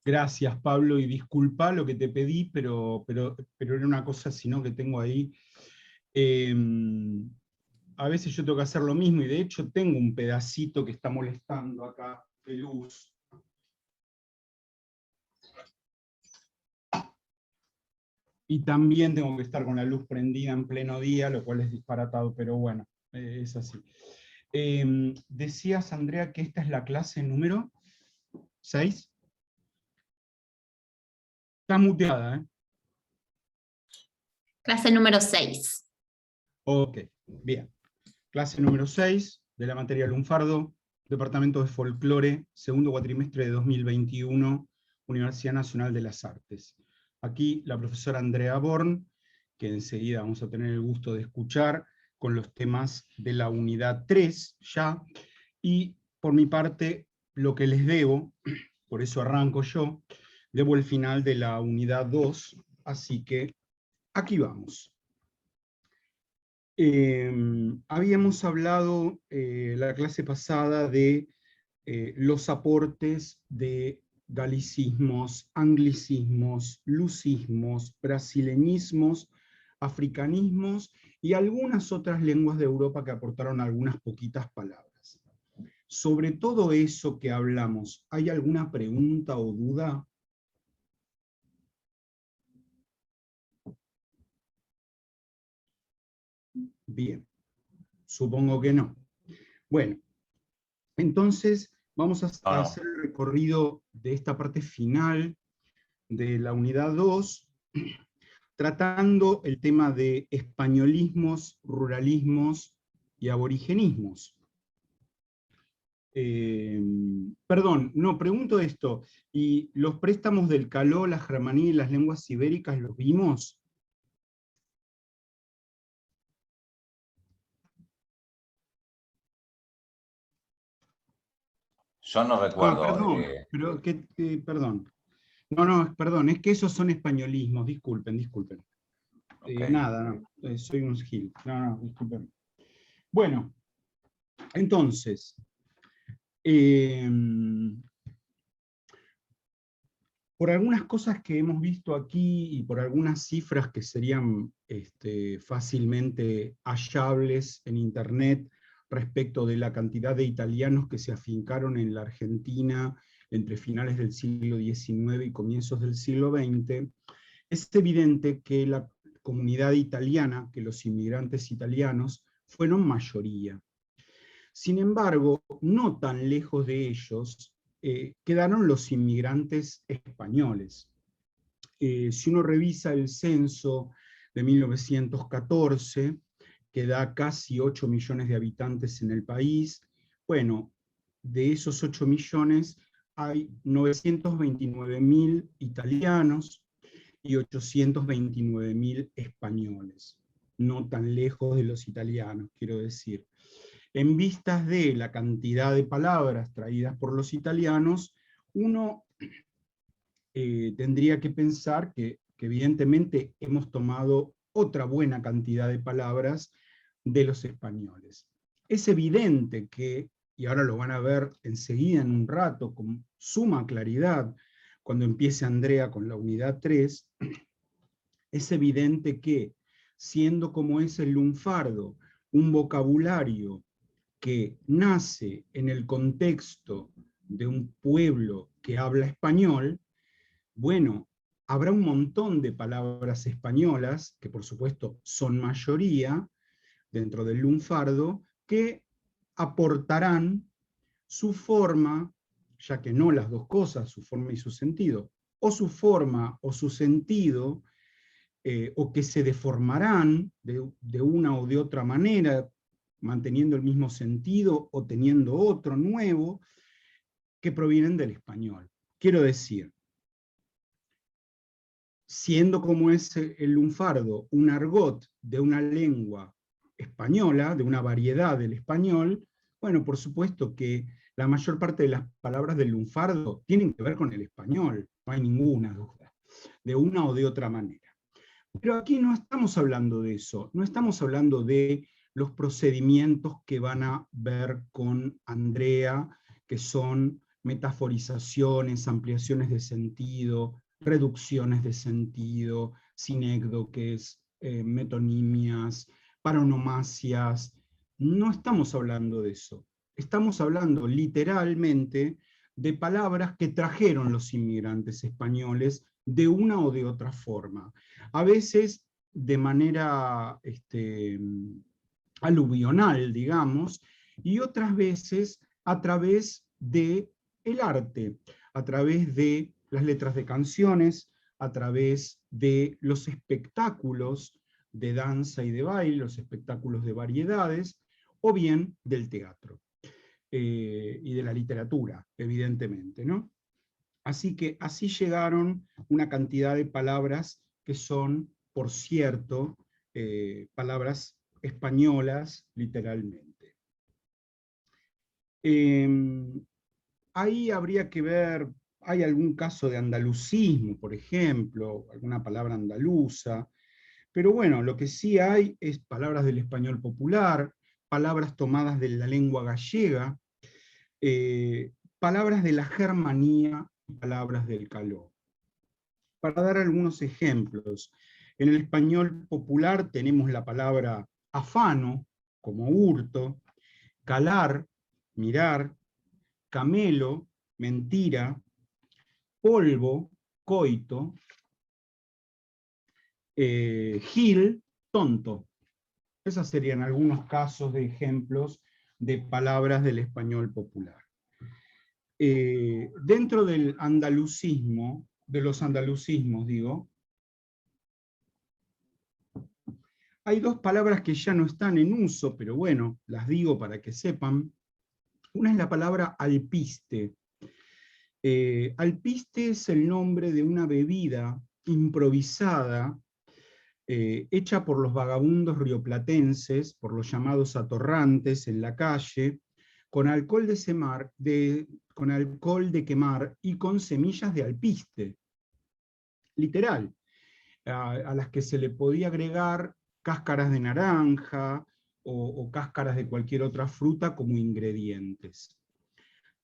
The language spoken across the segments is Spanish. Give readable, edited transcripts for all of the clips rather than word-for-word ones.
Gracias, Pablo, y disculpa lo que te pedí, pero era una cosa, sino que tengo ahí. A veces yo tengo que hacer lo mismo, y de hecho tengo un pedacito que está molestando acá de luz. Y también tengo que estar con la luz prendida en pleno día, lo cual es disparatado, pero bueno, es así. Decías, Andrea, que esta es la clase número 6. Está muteada, ¿eh? Clase número 6. Ok, bien. Clase número 6 de la materia lunfardo, Departamento de Folclore, segundo cuatrimestre de 2021, Universidad Nacional de las Artes. Aquí la profesora Andrea Born, que enseguida vamos a tener el gusto de escuchar con los temas de la unidad 3 ya, y por mi parte, lo que les debo, por eso arranco yo, debo el final de la unidad 2, así que aquí vamos. Habíamos hablado la clase pasada de los aportes de galicismos, anglicismos, lucismos, brasileñismos, africanismos y algunas otras lenguas de Europa que aportaron algunas poquitas palabras. Sobre todo eso que hablamos, ¿hay alguna pregunta o duda? Bien, supongo que no. Bueno, entonces vamos a hacer el recorrido de esta parte final de la unidad 2, tratando el tema de españolismos, ruralismos y aborigenismos. Perdón, no, pregunto esto, ¿y los préstamos del caló, la germanía y las lenguas ibéricas los vimos? Yo no recuerdo. Perdón, perdón. No, perdón, es que esos son españolismos, disculpen. Okay. Nada, no, soy un gil. No, disculpen. Bueno, entonces, por algunas cosas que hemos visto aquí y por algunas cifras que serían fácilmente hallables en internet respecto de la cantidad de italianos que se afincaron en la Argentina entre finales del siglo XIX y comienzos del siglo XX, es evidente que la comunidad italiana, que los inmigrantes italianos, fueron mayoría. Sin embargo, no tan lejos de ellos, quedaron los inmigrantes españoles. Si uno revisa el censo de 1914, que da casi 8 millones de habitantes en el país, bueno, de esos 8 millones hay 929.000 italianos y 829.000 españoles, no tan lejos de los italianos, quiero decir. En vistas de la cantidad de palabras traídas por los italianos, uno tendría que pensar que evidentemente hemos tomado otra buena cantidad de palabras de los españoles. Es evidente que, y ahora lo van a ver enseguida en un rato con suma claridad, cuando empiece Andrea con la unidad 3, es evidente que, siendo como es el lunfardo, un vocabulario que nace en el contexto de un pueblo que habla español, bueno, habrá un montón de palabras españolas, que por supuesto son mayoría dentro del lunfardo, que aportarán su forma, ya que no las dos cosas, su forma y su sentido, o su forma o su sentido, o que se deformarán de una o de otra manera, manteniendo el mismo sentido o teniendo otro nuevo, que provienen del español. Quiero decir, siendo como es el lunfardo un argot de una lengua española, de una variedad del español, bueno, por supuesto que la mayor parte de las palabras del lunfardo tienen que ver con el español, no hay ninguna duda, de una o de otra manera. Pero aquí no estamos hablando de eso, no estamos hablando de los procedimientos que van a ver con Andrea, que son metaforizaciones, ampliaciones de sentido, reducciones de sentido, sinécdoques, metonimias, paronomasias. No estamos hablando de eso. Estamos hablando literalmente de palabras que trajeron los inmigrantes españoles de una o de otra forma. A veces de manera aluvional, digamos, y otras veces a través del arte, a través de las letras de canciones, a través de los espectáculos de danza y de baile, los espectáculos de variedades, o bien del teatro y de la literatura, evidentemente, ¿no? Así que así llegaron una cantidad de palabras que son, por cierto, palabras españolas, literalmente. Ahí habría que ver, hay algún caso de andalucismo, por ejemplo, alguna palabra andaluza, pero bueno, lo que sí hay es palabras del español popular, palabras tomadas de la lengua gallega, palabras de la germanía y palabras del caló. Para dar algunos ejemplos, en el español popular tenemos la palabra afano, como hurto, calar, mirar, camelo, mentira, polvo, coito, gil, tonto. Esos serían algunos casos de ejemplos de palabras del español popular. Dentro del andalucismo, de los andalucismos, digo, hay dos palabras que ya no están en uso, pero bueno, las digo para que sepan. Una es la palabra alpiste. Alpiste es el nombre de una bebida improvisada hecha por los vagabundos rioplatenses, por los llamados atorrantes en la calle, con alcohol con alcohol de quemar y con semillas de alpiste, literal, a las que se le podía agregar cáscaras de naranja o cáscaras de cualquier otra fruta como ingredientes.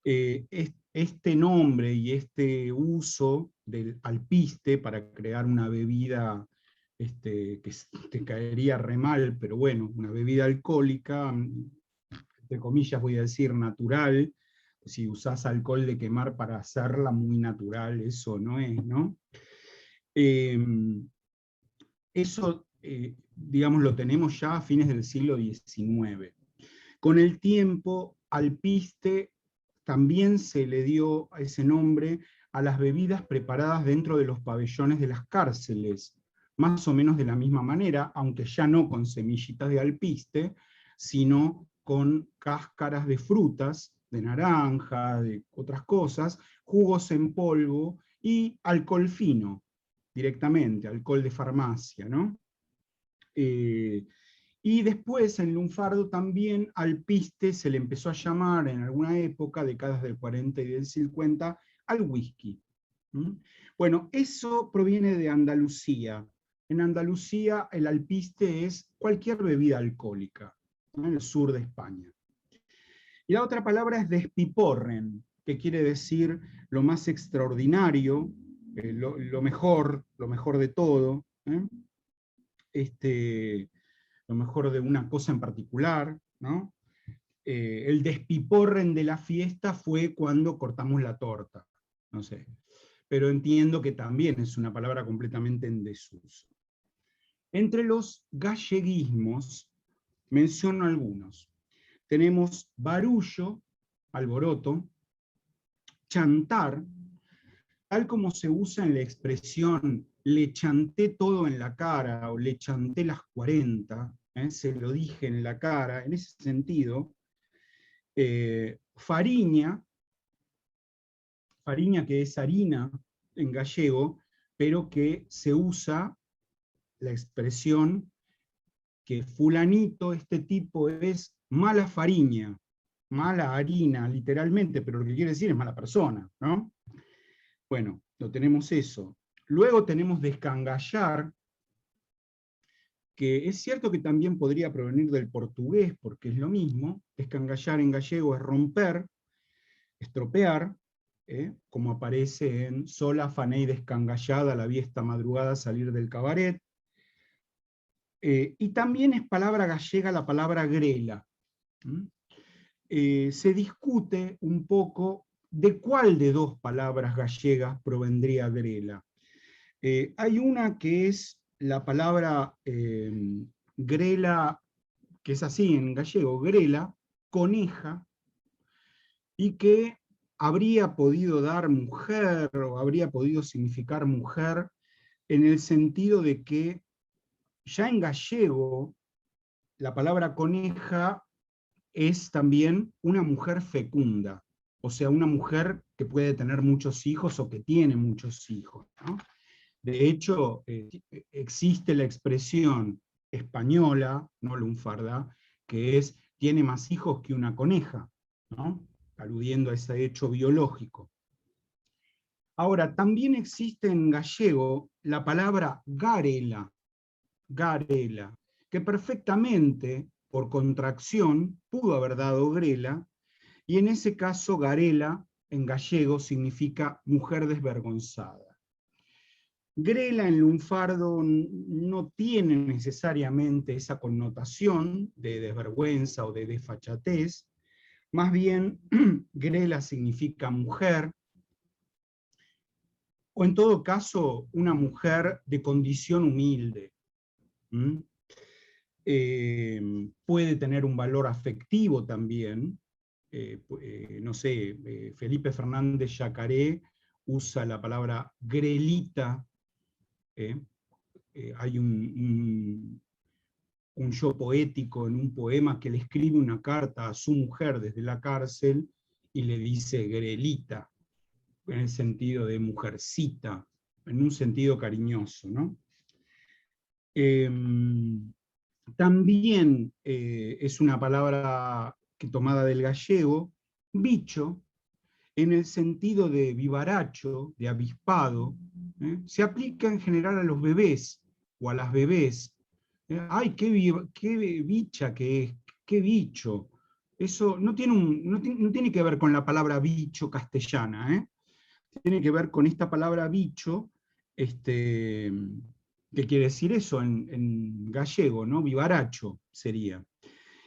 Este nombre y este uso del alpiste para crear una bebida que te caería re mal, pero bueno, una bebida alcohólica, entre comillas voy a decir natural, si usás alcohol de quemar para hacerla muy natural, eso no es, ¿no? Eso, digamos, lo tenemos ya a fines del siglo XIX. Con el tiempo, alpiste también se le dio ese nombre a las bebidas preparadas dentro de los pabellones de las cárceles, más o menos de la misma manera, aunque ya no con semillitas de alpiste, sino con cáscaras de frutas, de naranja, de otras cosas, jugos en polvo y alcohol fino, directamente, alcohol de farmacia, ¿no? Y después en lunfardo también alpiste se le empezó a llamar en alguna época, décadas del 40 y del 50, al whisky. Bueno, eso proviene de Andalucía. En Andalucía el alpiste es cualquier bebida alcohólica, en el sur de España. Y la otra palabra es despiporren, que quiere decir lo más extraordinario, lo mejor de todo, lo mejor de una cosa en particular, ¿no? El despiporren de la fiesta fue cuando cortamos la torta, no sé. Pero entiendo que también es una palabra completamente en desuso. Entre los galleguismos, menciono algunos. Tenemos barullo, alboroto, chantar, tal como se usa en la expresión le chanté todo en la cara o le chanté las 40, se lo dije en la cara, en ese sentido, fariña que es harina en gallego, pero que se usa la expresión que fulanito, este tipo es mala fariña, mala harina, literalmente, pero lo que quiere decir es mala persona, ¿no? Bueno, lo tenemos eso. Luego tenemos descangallar, que es cierto que también podría provenir del portugués, porque es lo mismo. Descangallar en gallego es romper, estropear, como aparece en sola, afané y descangallada, la vi esta madrugada salir del cabaret. Y también es palabra gallega la palabra grela. Se discute un poco de cuál de dos palabras gallegas provendría grela. Hay una que es la palabra grela, que es así en gallego, grela, coneja, y que habría podido dar mujer, o habría podido significar mujer, en el sentido de que ya en gallego la palabra coneja es también una mujer fecunda, o sea, una mujer que puede tener muchos hijos o que tiene muchos hijos, ¿no? De hecho, existe la expresión española, no lunfarda, que es tiene más hijos que una coneja, ¿no? Aludiendo a ese hecho biológico. Ahora, también existe en gallego la palabra garela, garela, que perfectamente, por contracción, pudo haber dado grela, y en ese caso garela, en gallego, significa mujer desvergonzada. Grela en lunfardo no tiene necesariamente esa connotación de desvergüenza o de desfachatez, más bien grela significa mujer, o en todo caso una mujer de condición humilde. Puede tener un valor afectivo también. No sé, Felipe Fernández Yacaré usa la palabra grelita. Hay un yo poético en un poema que le escribe una carta a su mujer desde la cárcel y le dice grelita, en el sentido de mujercita, en un sentido cariñoso, ¿no? También es una palabra tomada del gallego, bicho, en el sentido de vivaracho, de avispado, se aplica en general a los bebés o a las bebés. ¡Ay, qué bicha que es! ¡Qué bicho! Eso no tiene que ver con la palabra bicho castellana, tiene que ver con esta palabra bicho, ¿qué quiere decir eso en gallego, ¿no? Vivaracho sería.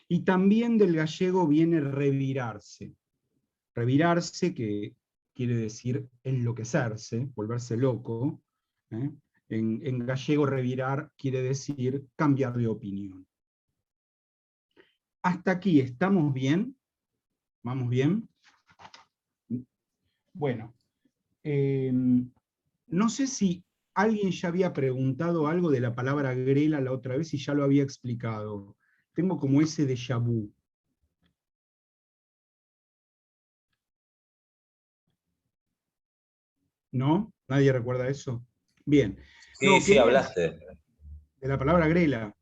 Y también del gallego viene revirarse. Revirarse, que quiere decir enloquecerse, volverse loco. En gallego revirar quiere decir cambiar de opinión. Hasta aquí, ¿estamos bien? ¿Vamos bien? Bueno, no sé si alguien ya había preguntado algo de la palabra grela la otra vez y ya lo había explicado. Tengo como ese déjà vu. ¿No? ¿Nadie recuerda eso? Bien. Sí, No, sí, quería hablaste. de la palabra grela.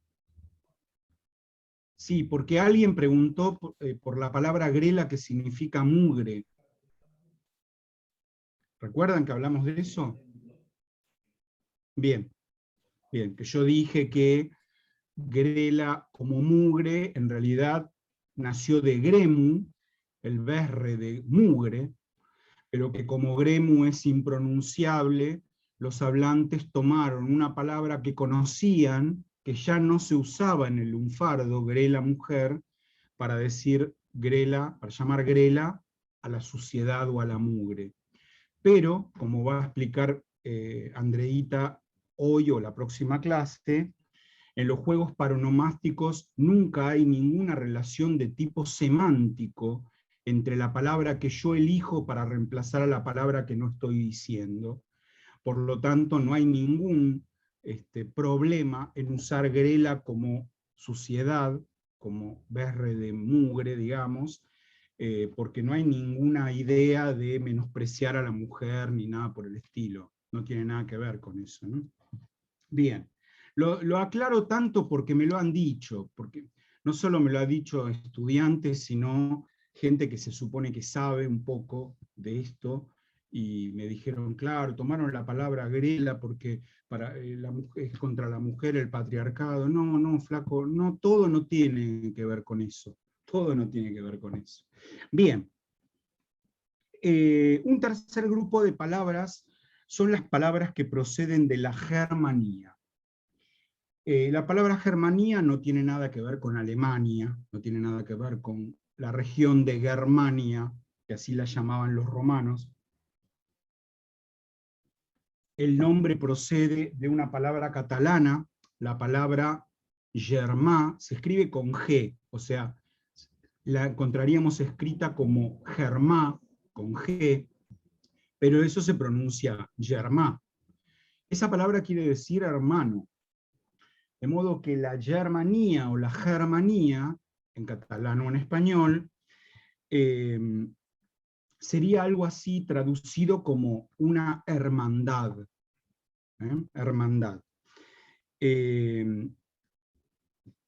Sí, porque alguien preguntó por la palabra grela que significa mugre. ¿Recuerdan que hablamos de eso? Bien, bien, que yo dije que grela como mugre en realidad nació de gremu, el berre de mugre, pero que como gremu es impronunciable, los hablantes tomaron una palabra que conocían, que ya no se usaba en el lunfardo, grela mujer, para decir grela, para llamar grela a la suciedad o a la mugre. Pero, como va a explicar Andreita hoy o la próxima clase, en los juegos paronomásticos nunca hay ninguna relación de tipo semántico entre la palabra que yo elijo para reemplazar a la palabra que no estoy diciendo. Por lo tanto, no hay ningún problema en usar grela como suciedad, como berre de mugre, digamos, porque no hay ninguna idea de menospreciar a la mujer ni nada por el estilo. No tiene nada que ver con eso, ¿no? Bien. Lo aclaro tanto porque me lo han dicho, porque no solo me lo han dicho estudiantes, sino gente que se supone que sabe un poco de esto, y me dijeron, claro, tomaron la palabra grela porque es contra la mujer el patriarcado. No, no, flaco, no, todo no tiene que ver con eso. Todo no tiene que ver con eso. Bien. Un tercer grupo de palabras son las palabras que proceden de la Germanía. La palabra Germanía no tiene nada que ver con Alemania, no tiene nada que ver con la región de Germania, que así la llamaban los romanos. El nombre procede de una palabra catalana, la palabra germà, se escribe con G, o sea, la encontraríamos escrita como germà, con G, pero eso se pronuncia germà. Esa palabra quiere decir hermano, de modo que la Germanía o la Germanía, en catalán o en español, sería algo así traducido como una hermandad. Hermandad.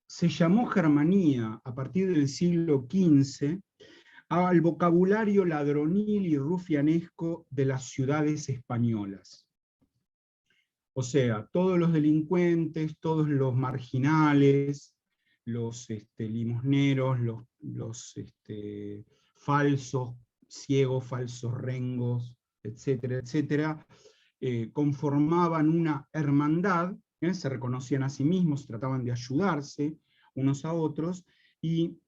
Se llamó Germanía a partir del siglo XV al vocabulario ladronil y rufianesco de las ciudades españolas. O sea, todos los delincuentes, todos los marginales, los limosneros, los falsos ciegos, falsos rengos, etcétera, etcétera, conformaban una hermandad, se reconocían a sí mismos, trataban de ayudarse unos a otros, y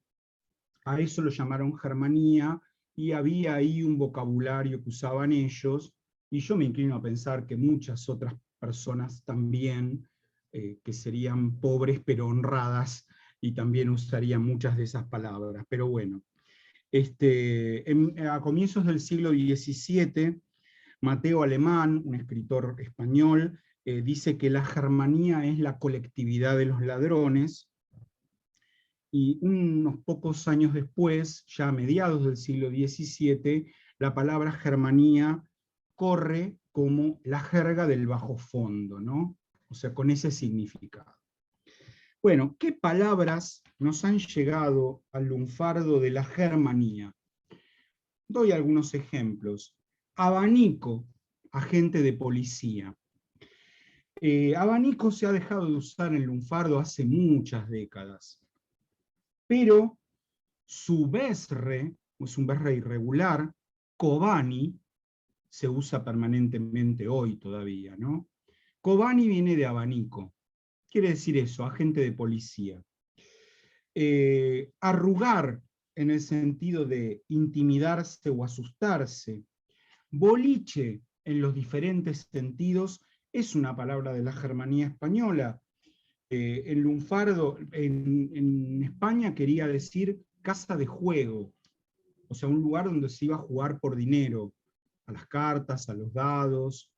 a eso lo llamaron Germanía, y había ahí un vocabulario que usaban ellos, y yo me inclino a pensar que muchas otras personas también, que serían pobres pero honradas, y también usarían muchas de esas palabras, pero bueno. A comienzos del siglo XVII, Mateo Alemán, un escritor español, dice que la Germanía es la colectividad de los ladrones, y unos pocos años después, ya a mediados del siglo XVII, la palabra Germanía corre como la jerga del bajo fondo, ¿no? O sea, con ese significado. Bueno, ¿qué palabras nos han llegado al lunfardo de la Germanía? Doy algunos ejemplos. Abanico, agente de policía. Abanico se ha dejado de usar en el lunfardo hace muchas décadas, pero su besre, es un besre irregular, Kobani, se usa permanentemente hoy todavía, ¿no? Kobani viene de abanico, quiere decir eso, agente de policía. Arrugar, en el sentido de intimidarse o asustarse. Boliche, en los diferentes sentidos, es una palabra de la Germanía española. En lunfardo, en España quería decir casa de juego, o sea, un lugar donde se iba a jugar por dinero, a las cartas, a los dados,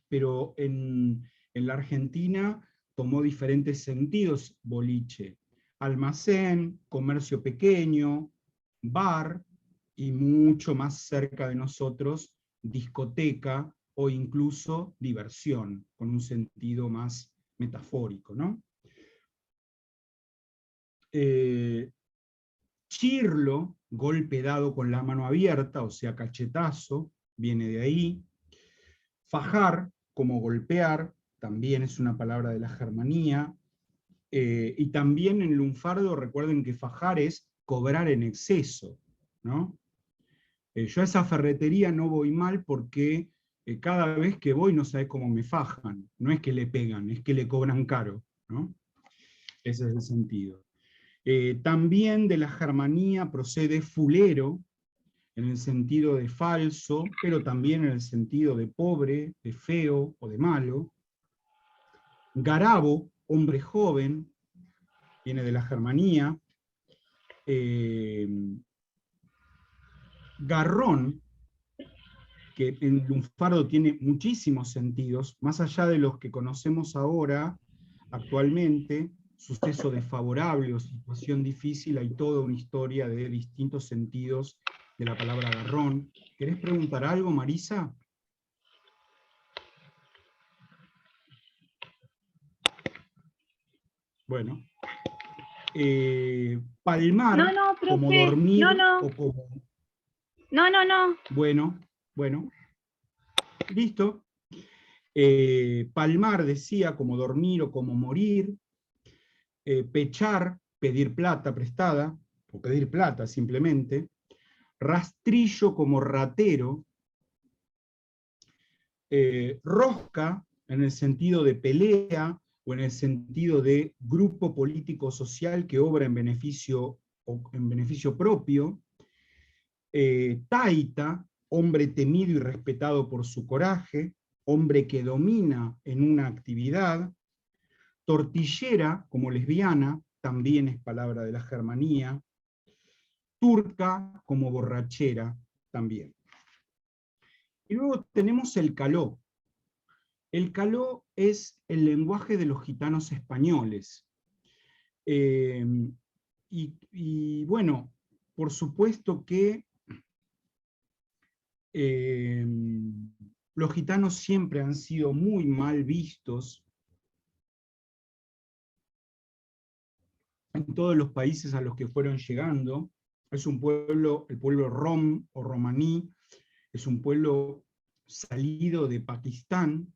pero en la Argentina tomó diferentes sentidos boliche: almacén, comercio pequeño, bar, y mucho más cerca de nosotros, discoteca o incluso diversión, con un sentido más metafórico, ¿no? Chirlo, golpe dado con la mano abierta, o sea, cachetazo, viene de ahí. Fajar, como golpear, también es una palabra de la Germanía. Y también en lunfardo, recuerden que fajar es cobrar en exceso, ¿no? Yo a esa ferretería no voy mal porque cada vez que voy no sabes cómo me fajan. No es que le pegan, es que le cobran caro, ¿no? Ese es el sentido. También de la Germanía procede fulero, en el sentido de falso, pero también en el sentido de pobre, de feo o de malo. Garabo, hombre joven, viene de la Germanía. Garrón, que en lunfardo tiene muchísimos sentidos, más allá de los que conocemos ahora, actualmente, suceso desfavorable o situación difícil, hay toda una historia de distintos sentidos de la palabra garrón. ¿Querés preguntar algo, Marisa? Bueno. Palmar, No, como profe, dormir no. o como... No. Bueno, listo. Palmar, decía, como dormir o como morir. Pechar, pedir plata prestada, o pedir plata simplemente. rastrillo como ratero, rosca en el sentido de pelea o en el sentido de grupo político-social que obra en beneficio propio, taita, hombre temido y respetado por su coraje, hombre que domina en una actividad, tortillera como lesbiana, también es palabra de la Germanía, turca como borrachera también. Y luego tenemos el caló. El caló es el lenguaje de los gitanos españoles. Y bueno, por supuesto que los gitanos siempre han sido muy mal vistos en todos los países a los que fueron llegando. Es un pueblo, el pueblo rom o romaní, es un pueblo salido de Pakistán,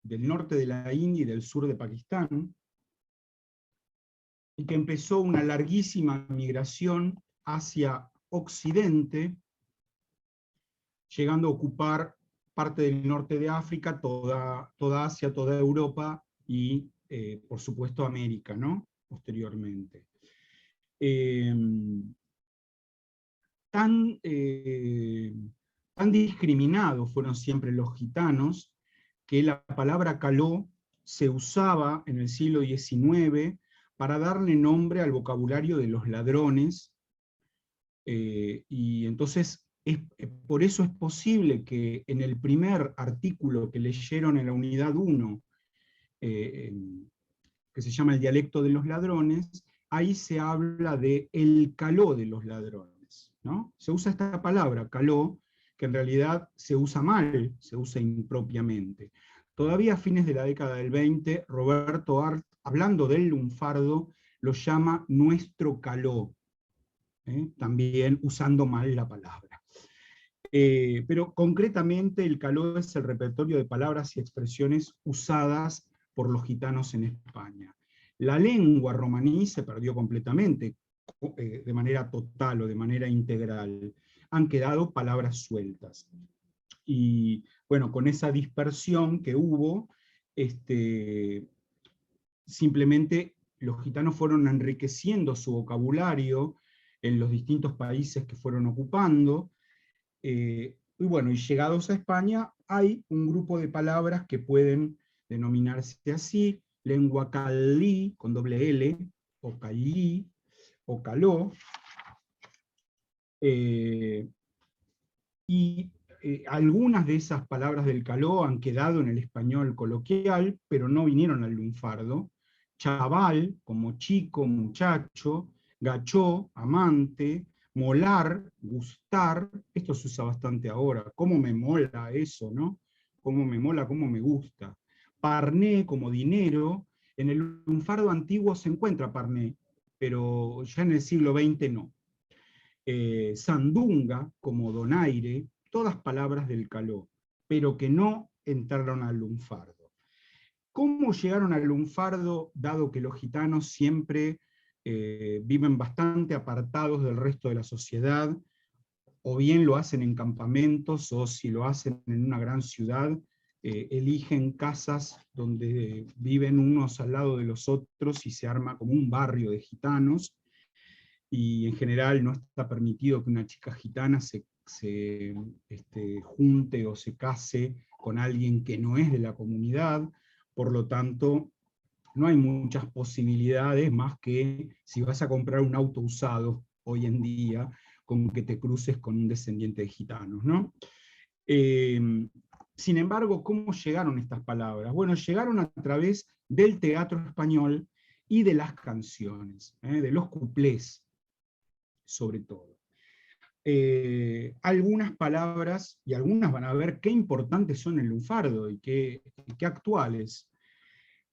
del norte de la India y del sur de Pakistán, y que empezó una larguísima migración hacia Occidente, llegando a ocupar parte del norte de África, toda Asia, toda Europa y, por supuesto, América, ¿no? Posteriormente. Tan discriminados fueron siempre los gitanos, que la palabra caló se usaba en el siglo XIX para darle nombre al vocabulario de los ladrones, y entonces por eso es posible que en el primer artículo que leyeron en la unidad 1, que se llama El dialecto de los ladrones, ahí se habla de el caló de los ladrones, ¿no? Se usa esta palabra, caló, que en realidad se usa mal, se usa impropiamente. Todavía a fines de la década del 20, Roberto Arlt, hablando del lunfardo, lo llama nuestro caló, también usando mal la palabra. Pero concretamente el caló es el repertorio de palabras y expresiones usadas por los gitanos en España. La lengua romaní se perdió completamente, de manera total o de manera integral. Han quedado palabras sueltas. Y bueno, con esa dispersión que hubo, simplemente los gitanos fueron enriqueciendo su vocabulario en los distintos países que fueron ocupando, y bueno, y llegados a España hay un grupo de palabras que pueden denominarse así: lengua calí, con doble L, o calí, o caló, y algunas de esas palabras del caló han quedado en el español coloquial, pero no vinieron al lunfardo. Chaval, como chico, muchacho, gachó, amante, molar, gustar, esto se usa bastante ahora. ¿Cómo me mola eso, no? ¿Cómo me mola, cómo me gusta? Parné, como dinero. En el lunfardo antiguo se encuentra parné, pero ya en el siglo XX no. Sandunga, como donaire, todas palabras del caló, pero que no entraron al lunfardo. ¿Cómo llegaron al lunfardo, dado que los gitanos siempre viven bastante apartados del resto de la sociedad, o bien lo hacen en campamentos, o si lo hacen en una gran ciudad, eligen casas donde viven unos al lado de los otros y se arma como un barrio de gitanos, y en general no está permitido que una chica gitana se junte o se case con alguien que no es de la comunidad, por lo tanto no hay muchas posibilidades más que si vas a comprar un auto usado hoy en día, con que te cruces con un descendiente de gitanos, ¿no? Sin embargo, ¿cómo llegaron estas palabras? Bueno, llegaron a través del teatro español y de las canciones, de los cuplés, sobre todo. Algunas palabras, y algunas van a ver qué importantes son el lunfardo y qué actuales.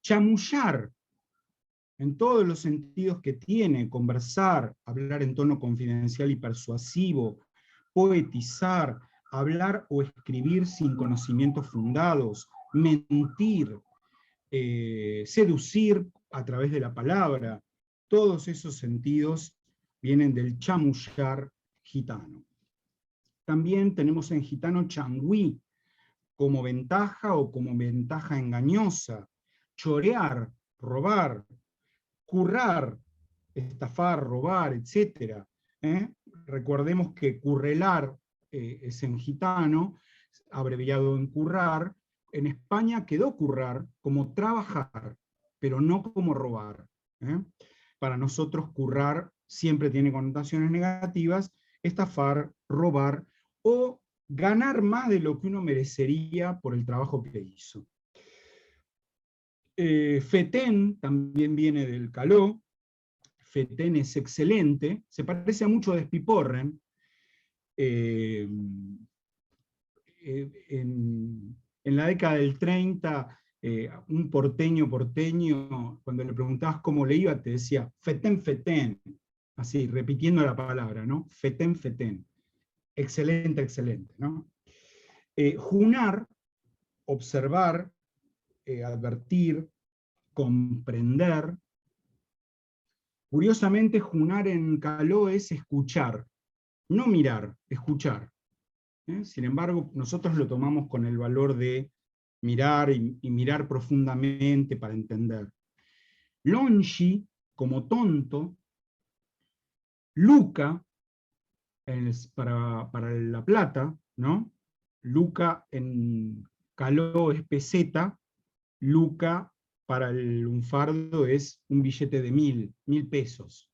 Chamullar, en todos los sentidos que tiene: conversar, hablar en tono confidencial y persuasivo, poetizar, hablar o escribir sin conocimientos fundados, mentir, seducir a través de la palabra. Todos esos sentidos vienen del chamullar gitano. también tenemos en gitano changüí, como ventaja o como ventaja engañosa, chorear, robar, currar, estafar, robar, etc. Recordemos que currelar es en gitano, abreviado en currar. En España quedó currar como trabajar, pero no como robar. Para nosotros currar siempre tiene connotaciones negativas, estafar, robar o ganar más de lo que uno merecería por el trabajo que hizo. Fetén también viene del caló. Fetén es excelente, se parece a mucho a despiporren. En la década del 30, un porteño, cuando le preguntabas cómo le iba, te decía fetén, fetén, así, repitiendo la palabra, ¿no? Fetén, fetén. Excelente, excelente, ¿no? Junar, observar, advertir, comprender. Curiosamente, junar en caló es escuchar, no mirar, escuchar. Sin embargo, nosotros lo tomamos con el valor de mirar y mirar profundamente para entender. Longi, como tonto. Luca, para La Plata, ¿no? Luca en caló es peseta, luca para el lunfardo es un billete de 1.000 pesos.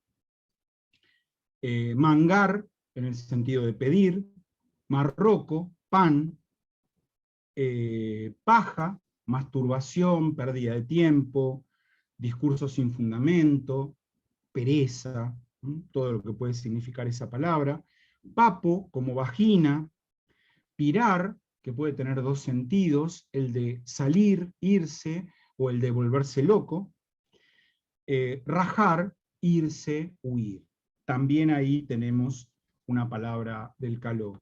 Mangar, en el sentido de pedir. Marroco, pan. Paja, masturbación, pérdida de tiempo, discurso sin fundamento, pereza, todo lo que puede significar esa palabra. Papo, como vagina. Pirar, que puede tener dos sentidos, el de salir, irse, o el de volverse loco. Rajar, irse, huir. También ahí tenemos una palabra del caló.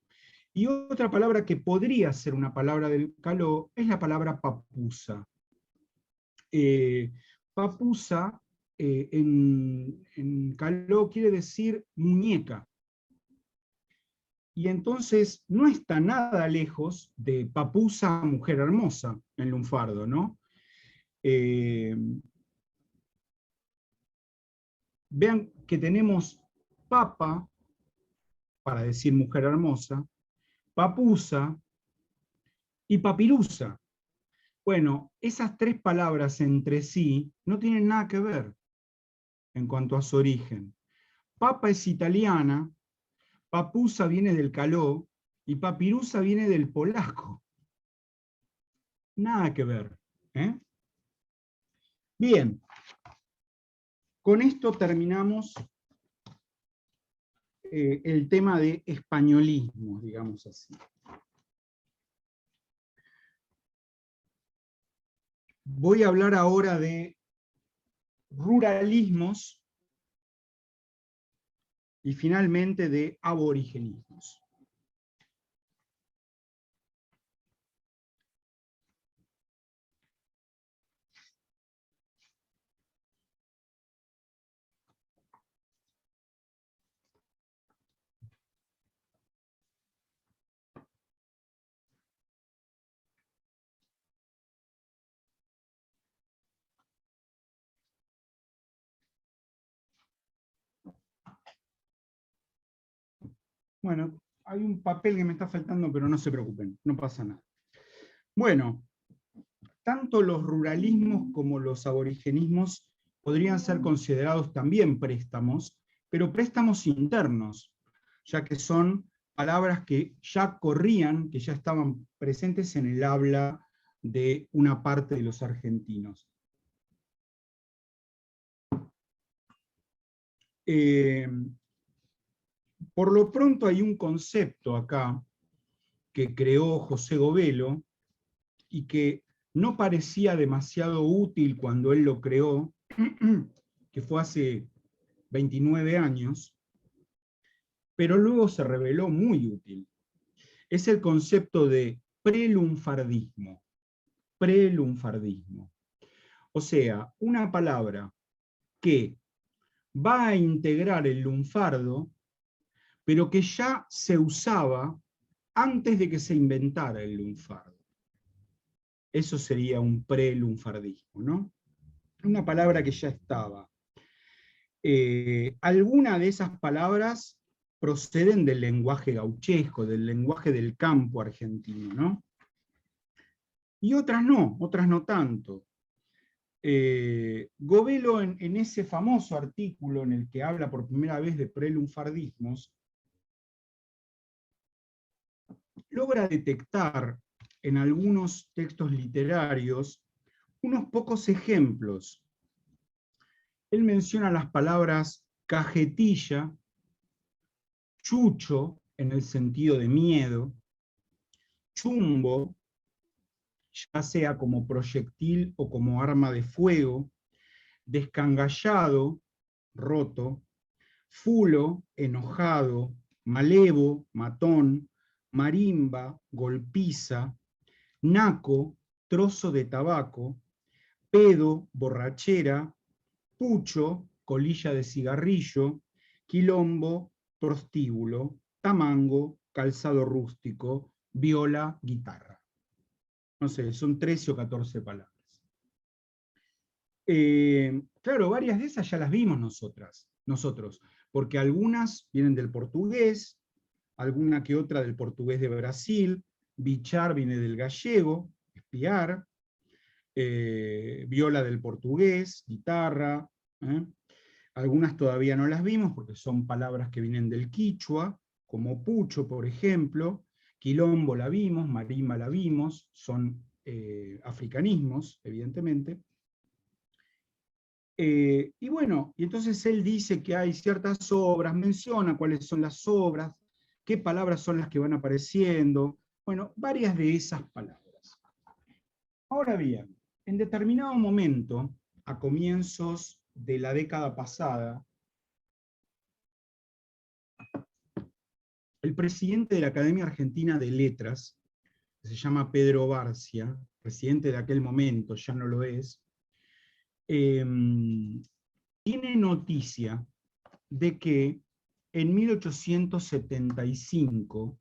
Y otra palabra que podría ser una palabra del caló es la palabra papusa. Papusa en caló quiere decir muñeca. Y entonces no está nada lejos de papusa, mujer hermosa, en lunfardo, ¿no? Vean que tenemos papa, para decir mujer hermosa, papusa y papirusa. Bueno, esas tres palabras entre sí no tienen nada que ver en cuanto a su origen. Papa es italiana, papusa viene del caló y papirusa viene del polaco. Nada que ver. Bien, con esto terminamos el tema de españolismo, digamos así. Voy a hablar ahora de ruralismos y finalmente de aborigenismos. Bueno, hay un papel que me está faltando, pero no se preocupen, no pasa nada. Bueno, tanto los ruralismos como los aborigenismos podrían ser considerados también préstamos, pero préstamos internos, ya que son palabras que ya corrían, que ya estaban presentes en el habla de una parte de los argentinos. Por lo pronto hay un concepto acá que creó José Govelo y que no parecía demasiado útil cuando él lo creó, que fue hace 29 años, pero luego se reveló muy útil. Es el concepto de prelunfardismo. Prelunfardismo. O sea, una palabra que va a integrar el lunfardo, pero que ya se usaba antes de que se inventara el lunfardo. Eso sería un pre-lunfardismo, ¿no? Una palabra que ya estaba. Algunas de esas palabras proceden del lenguaje gauchesco, del lenguaje del campo argentino, ¿no? Y otras no tanto. Govelo en ese famoso artículo en el que habla por primera vez de prelunfardismos, logra detectar en algunos textos literarios unos pocos ejemplos. Él menciona las palabras cajetilla, chucho, en el sentido de miedo, chumbo, ya sea como proyectil o como arma de fuego, descangallado, roto, fulo, enojado, malevo, matón, marimba, golpiza, naco, trozo de tabaco, pedo, borrachera, pucho, colilla de cigarrillo, quilombo, prostíbulo, tamango, calzado rústico, viola, guitarra. No sé, son 13 o 14 palabras. Claro, varias de esas ya las vimos nosotros, porque algunas vienen del portugués, alguna que otra del portugués de Brasil, bichar viene del gallego, espiar, viola del portugués, guitarra, algunas todavía no las vimos porque son palabras que vienen del quichua, como pucho, por ejemplo, quilombo la vimos, marimba la vimos, son africanismos, evidentemente. Y bueno, y entonces él dice que hay ciertas obras, menciona cuáles son las obras, qué palabras son las que van apareciendo, bueno, varias de esas palabras. Ahora bien, en determinado momento, a comienzos de la década pasada, el presidente de la Academia Argentina de Letras, que se llama Pedro Barcia, presidente de aquel momento, ya no lo es, tiene noticia de que en 1875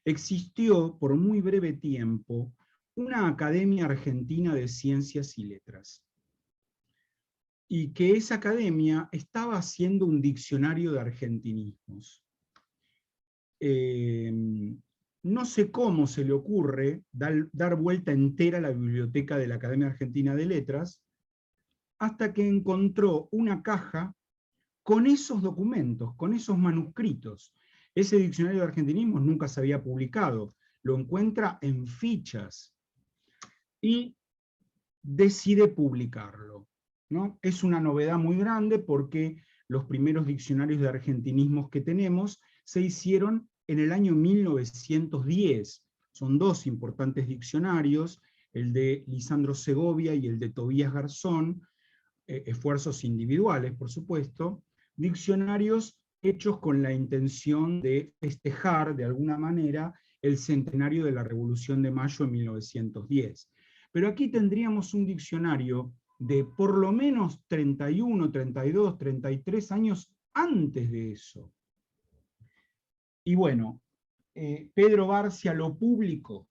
existió por muy breve tiempo una Academia Argentina de Ciencias y Letras, y que esa academia estaba haciendo un diccionario de argentinismos. No sé cómo se le ocurre dar vuelta entera a la biblioteca de la Academia Argentina de Letras, hasta que encontró una caja con esos documentos, con esos manuscritos. Ese diccionario de argentinismos nunca se había publicado, lo encuentra en fichas y decide publicarlo, ¿no? Es una novedad muy grande porque los primeros diccionarios de argentinismos que tenemos se hicieron en el año 1910. Son dos importantes diccionarios, el de Lisandro Segovia y el de Tobías Garzón, esfuerzos individuales, por supuesto, diccionarios hechos con la intención de festejar, de alguna manera, el centenario de la Revolución de Mayo en 1910. Pero aquí tendríamos un diccionario de por lo menos 31, 32, 33 años antes de eso. Y bueno, Pedro Barcia lo publicó.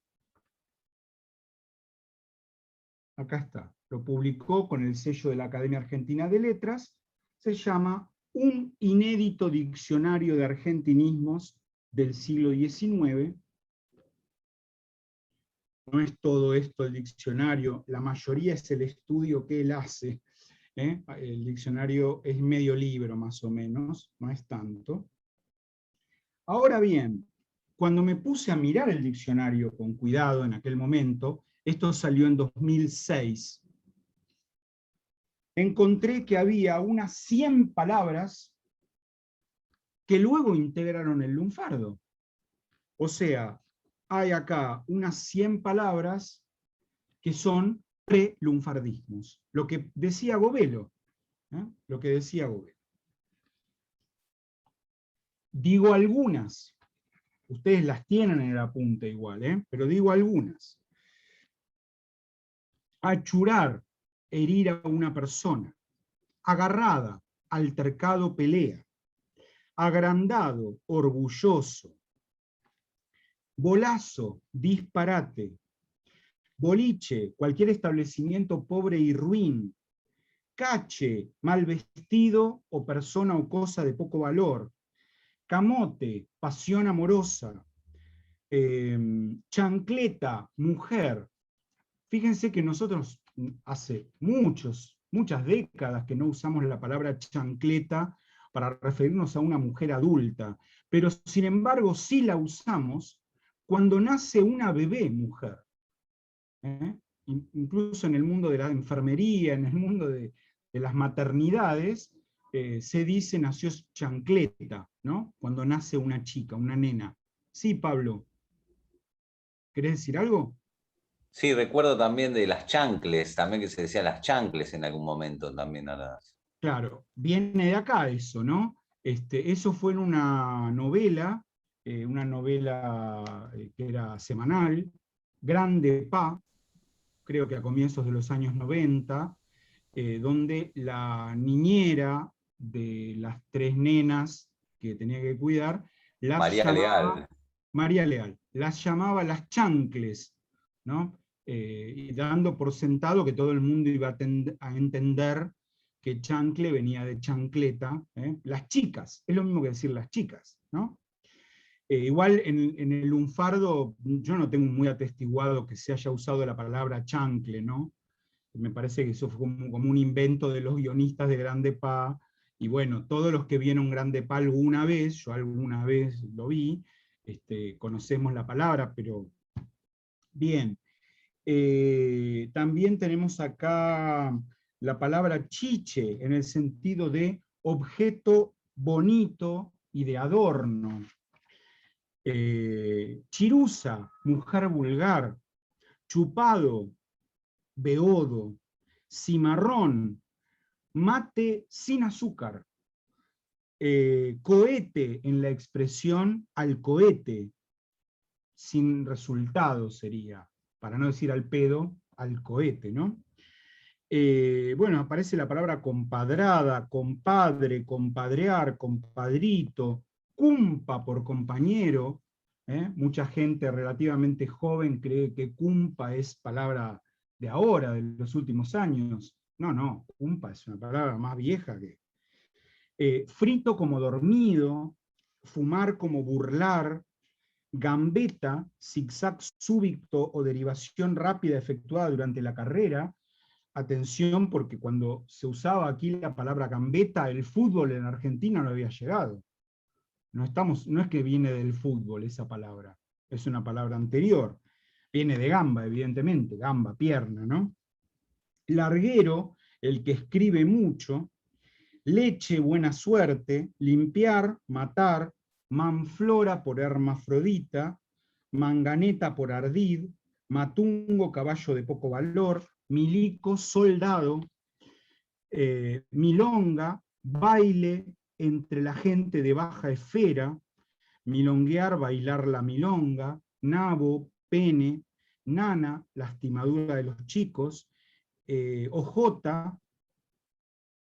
Acá está. Lo publicó con el sello de la Academia Argentina de Letras. Se llama Un inédito diccionario de argentinismos del siglo XIX. No es todo esto el diccionario, la mayoría es el estudio que él hace. El diccionario es medio libro más o menos, no es tanto. Ahora bien, cuando me puse a mirar el diccionario con cuidado en aquel momento, esto salió en 2006, encontré que había unas 100 palabras que luego integraron el lunfardo. O sea, hay acá unas 100 palabras que son pre-lunfardismos. Lo que decía Govelo. Lo que decía Govelo. Digo algunas. Ustedes las tienen en el apunte igual, pero digo algunas. Achurar, herir a una persona. Agarrada, altercado, pelea. Agrandado, orgulloso. Bolazo, disparate. Boliche, cualquier establecimiento pobre y ruin. Cache, mal vestido o persona o cosa de poco valor. Camote, pasión amorosa. Chancleta, mujer. Fíjense que nosotros hace muchas décadas que no usamos la palabra chancleta para referirnos a una mujer adulta, pero sin embargo sí la usamos cuando nace una bebé mujer. Incluso en el mundo de la enfermería, en el mundo de las maternidades, se dice nació chancleta, ¿no? Cuando nace una chica, una nena. Sí, Pablo. ¿Querés decir algo? Sí, recuerdo también de las chancles, también que se decía las chancles en algún momento también a las... Claro, viene de acá eso, ¿no? Eso fue en una novela que era semanal, Grande Pa, creo que a comienzos de los años 90, donde la niñera de las 3 nenas que tenía que cuidar, las María llamaba, Leal. María Leal, las llamaba las chancles, ¿no? Y dando por sentado que todo el mundo iba a entender que chancle venía de chancleta, ¿eh? Las chicas, es lo mismo que decir las chicas, ¿no? Igual en el lunfardo yo no tengo muy atestiguado que se haya usado la palabra chancle, ¿no? Me parece que eso fue como un invento de los guionistas de Grande Pa, y bueno, todos los que vieron Grande Pa alguna vez, yo alguna vez lo vi, conocemos la palabra, pero bien. También tenemos acá la palabra chiche, en el sentido de objeto bonito y de adorno. Chirusa, mujer vulgar. Chupado, beodo. Cimarrón, mate sin azúcar. Cohete, en la expresión al cohete, sin resultado sería, para no decir al pedo, al cohete, ¿no? Bueno, aparece la palabra compadrada, compadre, compadrear, compadrito, cumpa por compañero. Mucha gente relativamente joven cree que cumpa es palabra de ahora, de los últimos años. No, cumpa es una palabra más vieja que... frito como dormido, fumar como burlar, gambeta, zigzag súbito o derivación rápida efectuada durante la carrera. Atención, porque cuando se usaba aquí la palabra gambeta, el fútbol en Argentina no había llegado. No es que viene del fútbol esa palabra, es una palabra anterior. Viene de gamba, evidentemente, gamba, pierna, ¿no? Larguero, el que escribe mucho. Leche, buena suerte. Limpiar, matar. Manflora por hermafrodita. Manganeta por ardid. Matungo, caballo de poco valor. Milico, soldado. Milonga, baile entre la gente de baja esfera. Milonguear, bailar la milonga. Nabo, pene. Nana, lastimadura de los chicos. Ojota,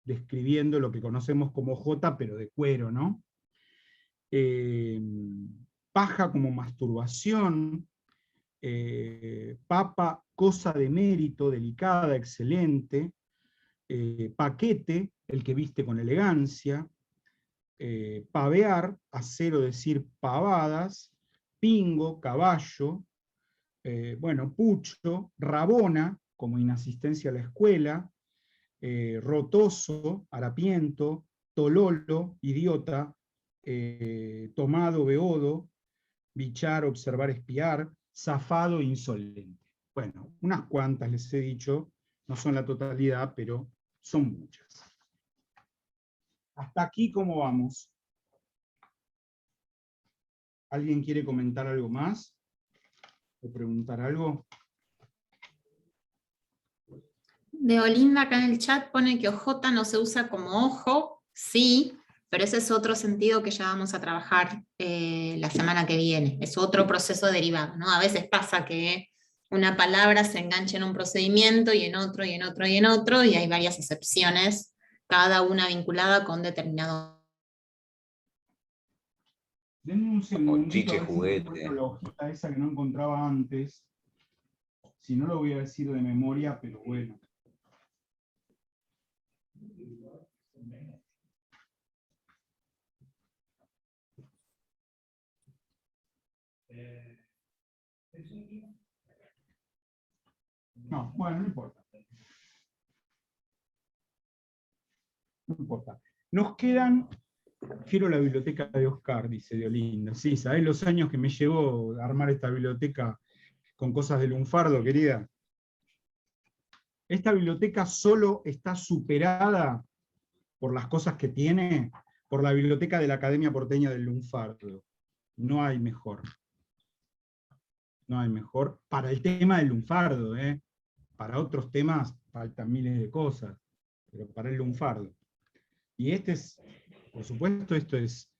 describiendo lo que conocemos como jota, pero de cuero, ¿no? Paja como masturbación. Papa, cosa de mérito, delicada, excelente. Paquete, el que viste con elegancia. Pavear, hacer o decir pavadas. Pingo, caballo. Bueno, pucho. Rabona, como inasistencia a la escuela. Rotoso, harapiento. Tololo, idiota. Tomado, beodo. Bichar, observar, espiar. Zafado, insolente. Bueno, unas cuantas les he dicho, no son la totalidad, pero son muchas. Hasta aquí, ¿cómo vamos? ¿Alguien quiere comentar algo más? ¿O preguntar algo? De Olinda acá en el chat pone que ojota no se usa como ojo, sí, pero ese es otro sentido que ya vamos a trabajar la semana que viene. Es otro proceso derivado, ¿no? A veces pasa que una palabra se engancha en un procedimiento y en otro, y en otro, y en otro, y hay varias excepciones, cada una vinculada con determinado. Denme un segundito chiche a ver si juguete. encuentro la hojita esa que no encontraba antes. Si no lo voy a decir de memoria, pero bueno. No, bueno, no importa. No importa. Nos quedan, quiero la biblioteca de Oscar, dice de Olinda. Sí, ¿sabés los años que me llevó a armar esta biblioteca con cosas de lunfardo, querida? Esta biblioteca solo está superada por las cosas que tiene, por la biblioteca de la Academia Porteña del Lunfardo. No hay mejor. No hay mejor para el tema del lunfardo, ¿eh? Para otros temas faltan miles de cosas, pero para el lunfardo. Y este es, por supuesto, esto es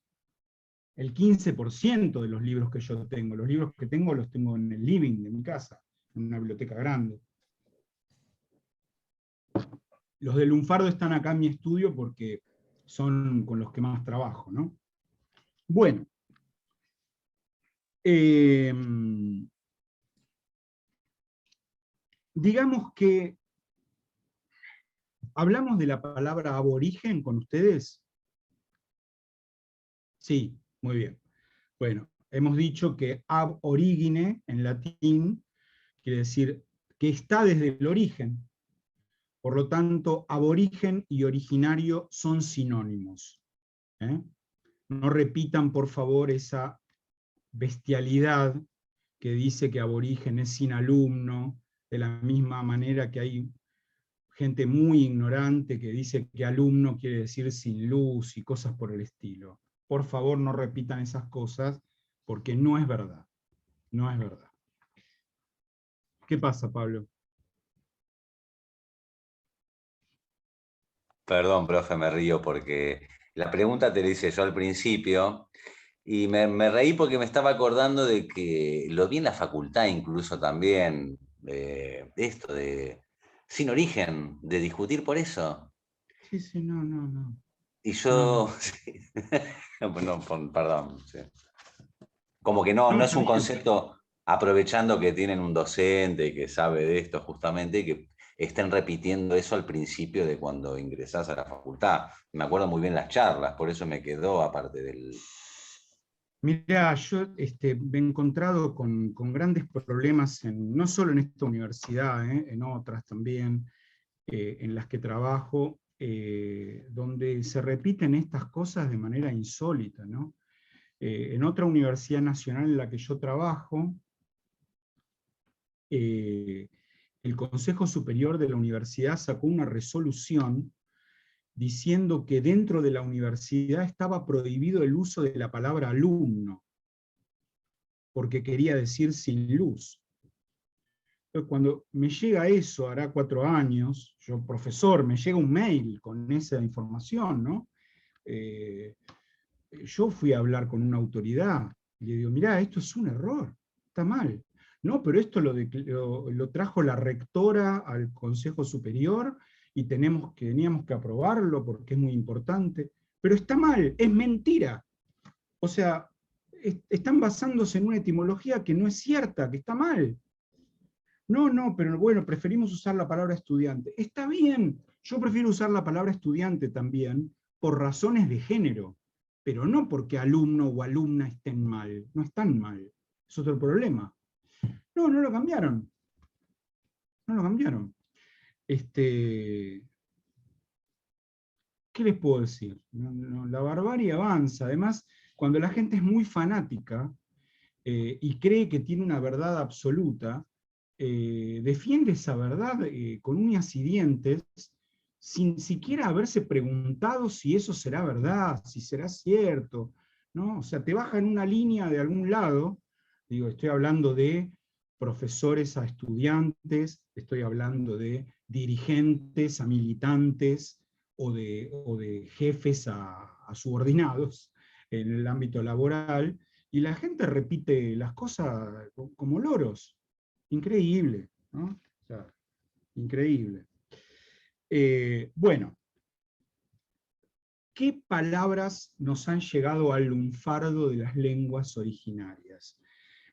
el 15% de los libros que yo tengo. Los libros que tengo los tengo en el living de mi casa, en una biblioteca grande. Los de lunfardo están acá en mi estudio porque son con los que más trabajo, ¿no? Bueno. Digamos que hablamos de la palabra aborigen con ustedes. Sí, muy bien. Bueno, hemos dicho que ab origine, en latín, quiere decir que está desde el origen. Por lo tanto, aborigen y originario son sinónimos. No repitan, por favor, esa bestialidad que dice que aborigen es sin alumno, de la misma manera que hay gente muy ignorante que dice que alumno quiere decir sin luz y cosas por el estilo. Por favor, no repitan esas cosas, porque no es verdad. No es verdad. ¿Qué pasa, Pablo? Perdón, profe, me río porque la pregunta te la hice yo al principio y me reí porque me estaba acordando de que lo vi en la facultad incluso también, esto de sin origen, de discutir por eso. Sí, sí, no, no, no. Y No, yo, no. sí. No, perdón. Sí. Como que no, No, no es está un bien. concepto aprovechando que tienen un docente que sabe de esto justamente y que estén repitiendo eso al principio de cuando ingresás a la facultad. Me acuerdo muy bien las charlas, por eso me quedó aparte del... Mirá, yo me he encontrado con grandes problemas, no solo en esta universidad, en otras también, en las que trabajo, donde se repiten estas cosas de manera insólita, ¿no? En otra universidad nacional en la que yo trabajo, el Consejo Superior de la Universidad sacó una resolución diciendo que dentro de la universidad estaba prohibido el uso de la palabra alumno, porque quería decir sin luz. Entonces, cuando me llega eso, hará 4 años, yo profesor, me llega un mail con esa información, ¿no? Yo fui a hablar con una autoridad, y le digo, mirá, esto es un error, está mal. No, pero esto lo trajo la rectora al Consejo Superior, y teníamos que aprobarlo porque es muy importante. Pero está mal, es mentira. O sea, están basándose en una etimología que no es cierta, que está mal. No, no, pero bueno, preferimos usar la palabra estudiante. Está bien, yo prefiero usar la palabra estudiante también por razones de género, pero no porque alumno o alumna estén mal, no están mal, es otro problema. No, no lo cambiaron, no lo cambiaron. ¿Qué les puedo decir? La barbarie avanza, además, cuando la gente es muy fanática y cree que tiene una verdad absoluta, defiende esa verdad con uñas y dientes, sin siquiera haberse preguntado si eso será verdad, si será cierto, ¿no? O sea, te baja en una línea de algún lado, digo, estoy hablando de profesores a estudiantes, estoy hablando de dirigentes a militantes, o de jefes a subordinados en el ámbito laboral, y la gente repite las cosas como loros. Increíble, ¿no? O sea, increíble. Bueno, ¿qué palabras nos han llegado al lunfardo de las lenguas originarias?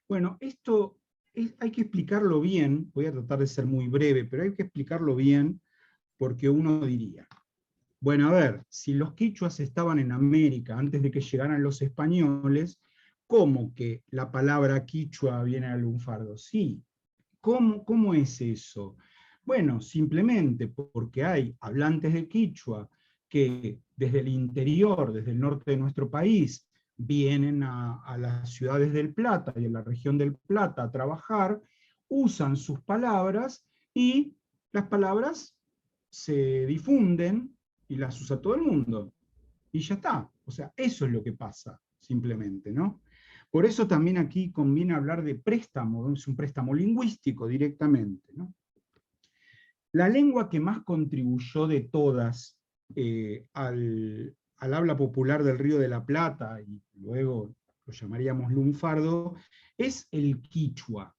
Bueno, esto hay que explicarlo bien, voy a tratar de ser muy breve, pero hay que explicarlo bien porque uno diría, bueno, a ver, si los quichuas estaban en América antes de que llegaran los españoles, ¿cómo que la palabra quichua viene al lunfardo? Sí, ¿cómo es eso? Bueno, simplemente porque hay hablantes de quichua que desde el interior, desde el norte de nuestro país, vienen a las ciudades del Plata y en la región del Plata a trabajar, usan sus palabras y las palabras se difunden y las usa todo el mundo. Y ya está. O sea, eso es lo que pasa, simplemente, ¿no? Por eso también aquí conviene hablar de préstamo, es un préstamo lingüístico directamente, ¿no? La lengua que más contribuyó de todas al habla popular del Río de la Plata, y luego lo llamaríamos lunfardo, es el quichua.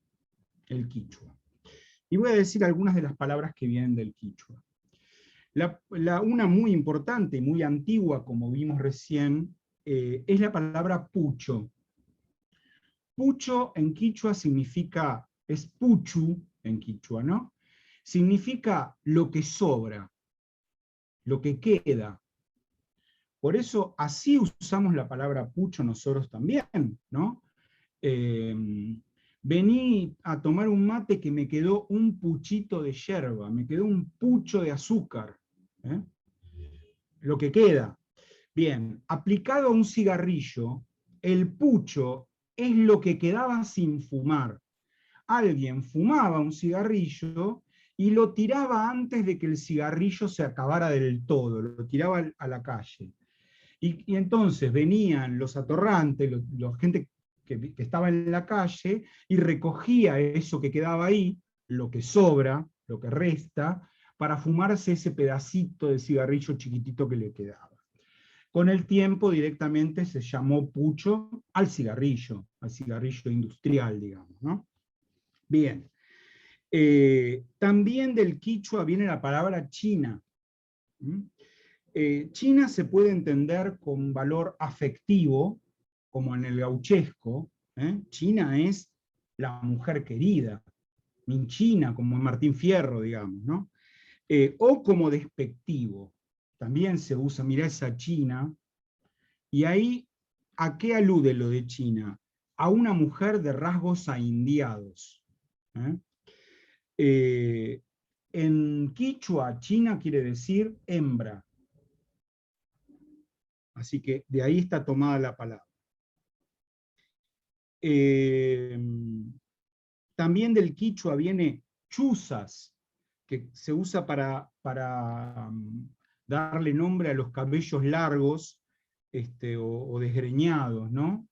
El quichua. Y voy a decir algunas de las palabras que vienen del quichua. Una muy importante y muy antigua, como vimos recién, es la palabra pucho. Pucho en quichua significa, es puchu en quichua, ¿no? Significa lo que sobra, lo que queda. Por eso así usamos la palabra pucho nosotros también, ¿no? Vení a tomar un mate que me quedó un puchito de yerba, me quedó un pucho de azúcar, ¿eh? Lo que queda. Bien, aplicado a un cigarrillo, el pucho es lo que quedaba sin fumar. Alguien fumaba un cigarrillo y lo tiraba antes de que el cigarrillo se acabara del todo, lo tiraba a la calle. Y entonces venían los atorrantes, la gente que estaba en la calle, y recogía eso que quedaba ahí, lo que sobra, lo que resta, para fumarse ese pedacito de cigarrillo chiquitito que le quedaba. Con el tiempo directamente se llamó pucho al cigarrillo industrial, digamos, ¿no? Bien. También del quichua viene la palabra china. China se puede entender con valor afectivo, como en el gauchesco. China es la mujer querida, min China, como en Martín Fierro, digamos, ¿no? O como despectivo. También se usa, mirá esa China. Y ahí, ¿a qué alude lo de China? A una mujer de rasgos aindiados. En quichua, China quiere decir hembra. Así que de ahí está tomada la palabra. También del quichua viene chuzas, que se usa para darle nombre a los cabellos largos o desgreñados, ¿no?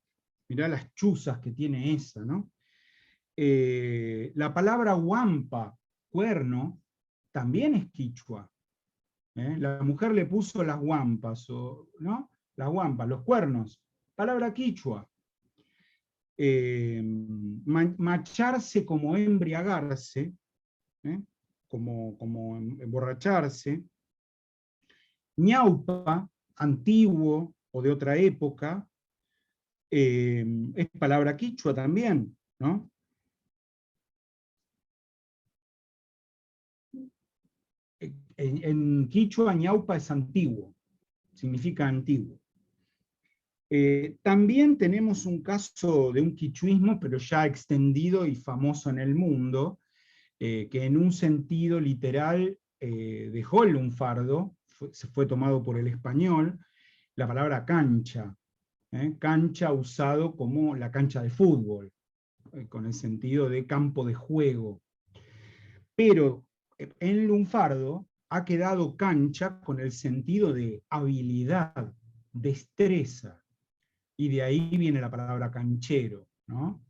Mirá las chuzas que tiene esa, ¿no? La palabra huampa, cuerno, también es quichua. La mujer le puso las huampas, ¿no? Las huampas, los cuernos, palabra quichua. Macharse como embriagarse, como emborracharse. Ñaupa, antiguo o de otra época, es palabra quichua también, ¿no? En quichua, ñaupa es antiguo, significa antiguo. También tenemos un caso de un quichuismo, pero ya extendido y famoso en el mundo, que en un sentido literal dejó el lunfardo, se fue tomado por el español, la palabra cancha. Cancha usado como la cancha de fútbol, con el sentido de campo de juego. Pero en lunfardo ha quedado cancha con el sentido de habilidad, destreza. Y de ahí viene la palabra canchero, ¿no?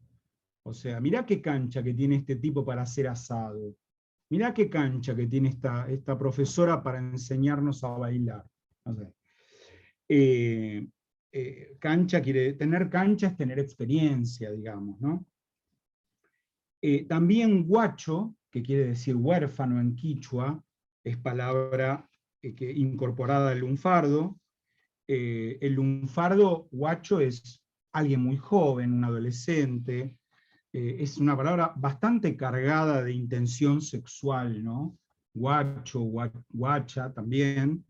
O sea, mirá qué cancha que tiene este tipo para hacer asado. Mirá qué cancha que tiene esta profesora para enseñarnos a bailar. No sé. Tener cancha es tener experiencia, digamos, ¿no? También guacho, que quiere decir huérfano en quichua, es palabra incorporada al lunfardo. El lunfardo guacho es alguien muy joven, un adolescente, es una palabra bastante cargada de intención sexual, ¿no? Guacho, guacha también,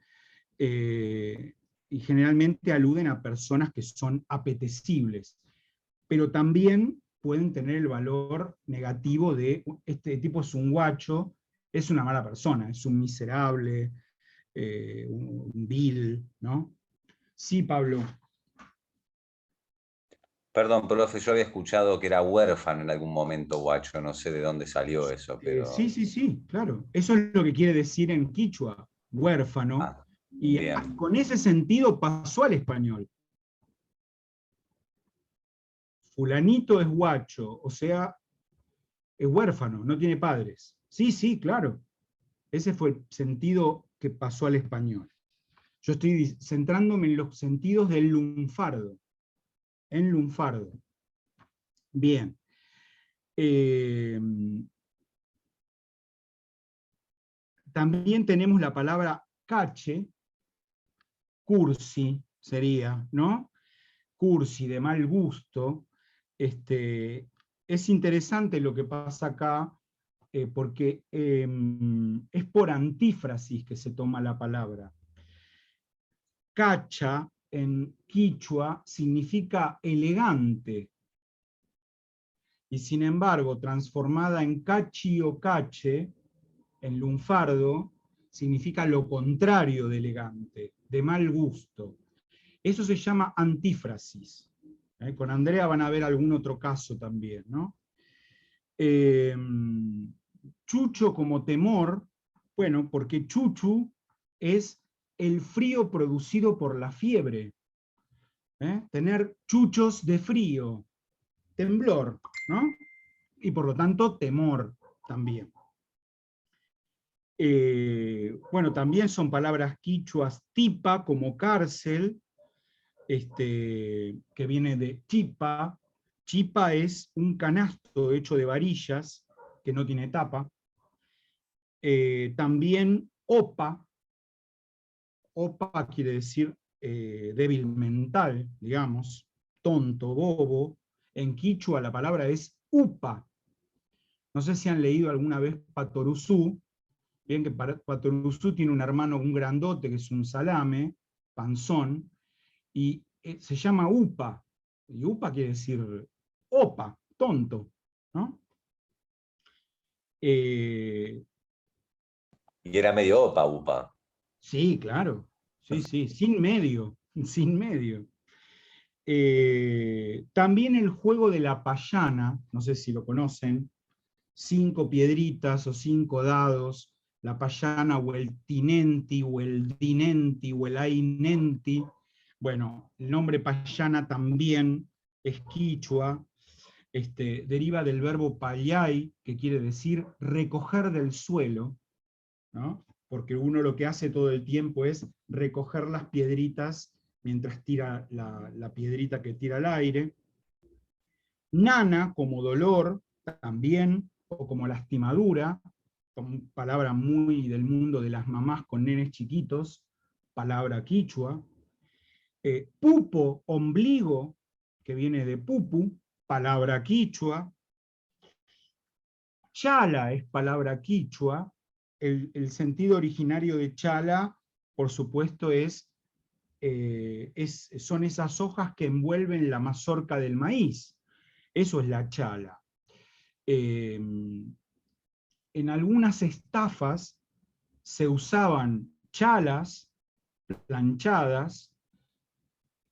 y generalmente aluden a personas que son apetecibles, pero también pueden tener el valor negativo de este tipo es un guacho, es una mala persona, es un miserable, un vil, ¿no? Sí, Pablo. Perdón, profe, yo había escuchado que era huérfano en algún momento, guacho, no sé de dónde salió eso, Sí, pero... sí, sí, claro. Eso es lo que quiere decir en quichua, huérfano, Ah, y bien. con ese sentido pasó al español. Fulanito es guacho, o sea, es huérfano, no tiene padres. Sí, sí, claro. Ese fue el sentido que pasó al español. Yo estoy centrándome en los sentidos del lunfardo. En lunfardo. Bien. También tenemos la palabra cache, cursi sería, ¿no? Cursi, de mal gusto. Es interesante lo que pasa acá, porque es por antífrasis que se toma la palabra. Cacha en quichua significa elegante, y sin embargo, transformada en cachi o cache, en lunfardo, significa lo contrario de elegante, de mal gusto. Eso se llama antífrasis. Con Andrea van a ver algún otro caso también, ¿no? Chucho como temor, bueno, porque chuchu es el frío producido por la fiebre. Tener chuchos de frío, temblor, ¿no? Y por lo tanto temor también. Bueno, también son palabras quichuas tipa, como cárcel, que viene de chipa. Chipa es un canasto hecho de varillas que no tiene tapa. También opa. Opa quiere decir débil mental, digamos, tonto, bobo. En quichua la palabra es upa. No sé si han leído alguna vez Patoruzú. Bien que Patoruzú tiene un hermano, un grandote, que es un salame, panzón, y se llama upa. Y upa quiere decir opa, tonto, ¿no? Y era medio opa, upa. Sí, claro. Sí, sí, sin medio, sin medio. También el juego de la payana, no sé si lo conocen, 5 piedritas o 5 dados, la payana o el tinenti o el dinenti o el ainenti. Bueno, el nombre payana también es quichua, deriva del verbo payay, que quiere decir recoger del suelo, ¿no? Porque uno lo que hace todo el tiempo es recoger las piedritas mientras tira la piedrita que tira al aire. Nana como dolor también, o como lastimadura, como palabra muy del mundo de las mamás con nenes chiquitos, palabra quichua. Pupo, ombligo, que viene de pupu, palabra quichua. Chala es palabra quichua. El sentido originario de chala, por supuesto, son esas hojas que envuelven la mazorca del maíz. Eso es la chala. En algunas estafas se usaban chalas planchadas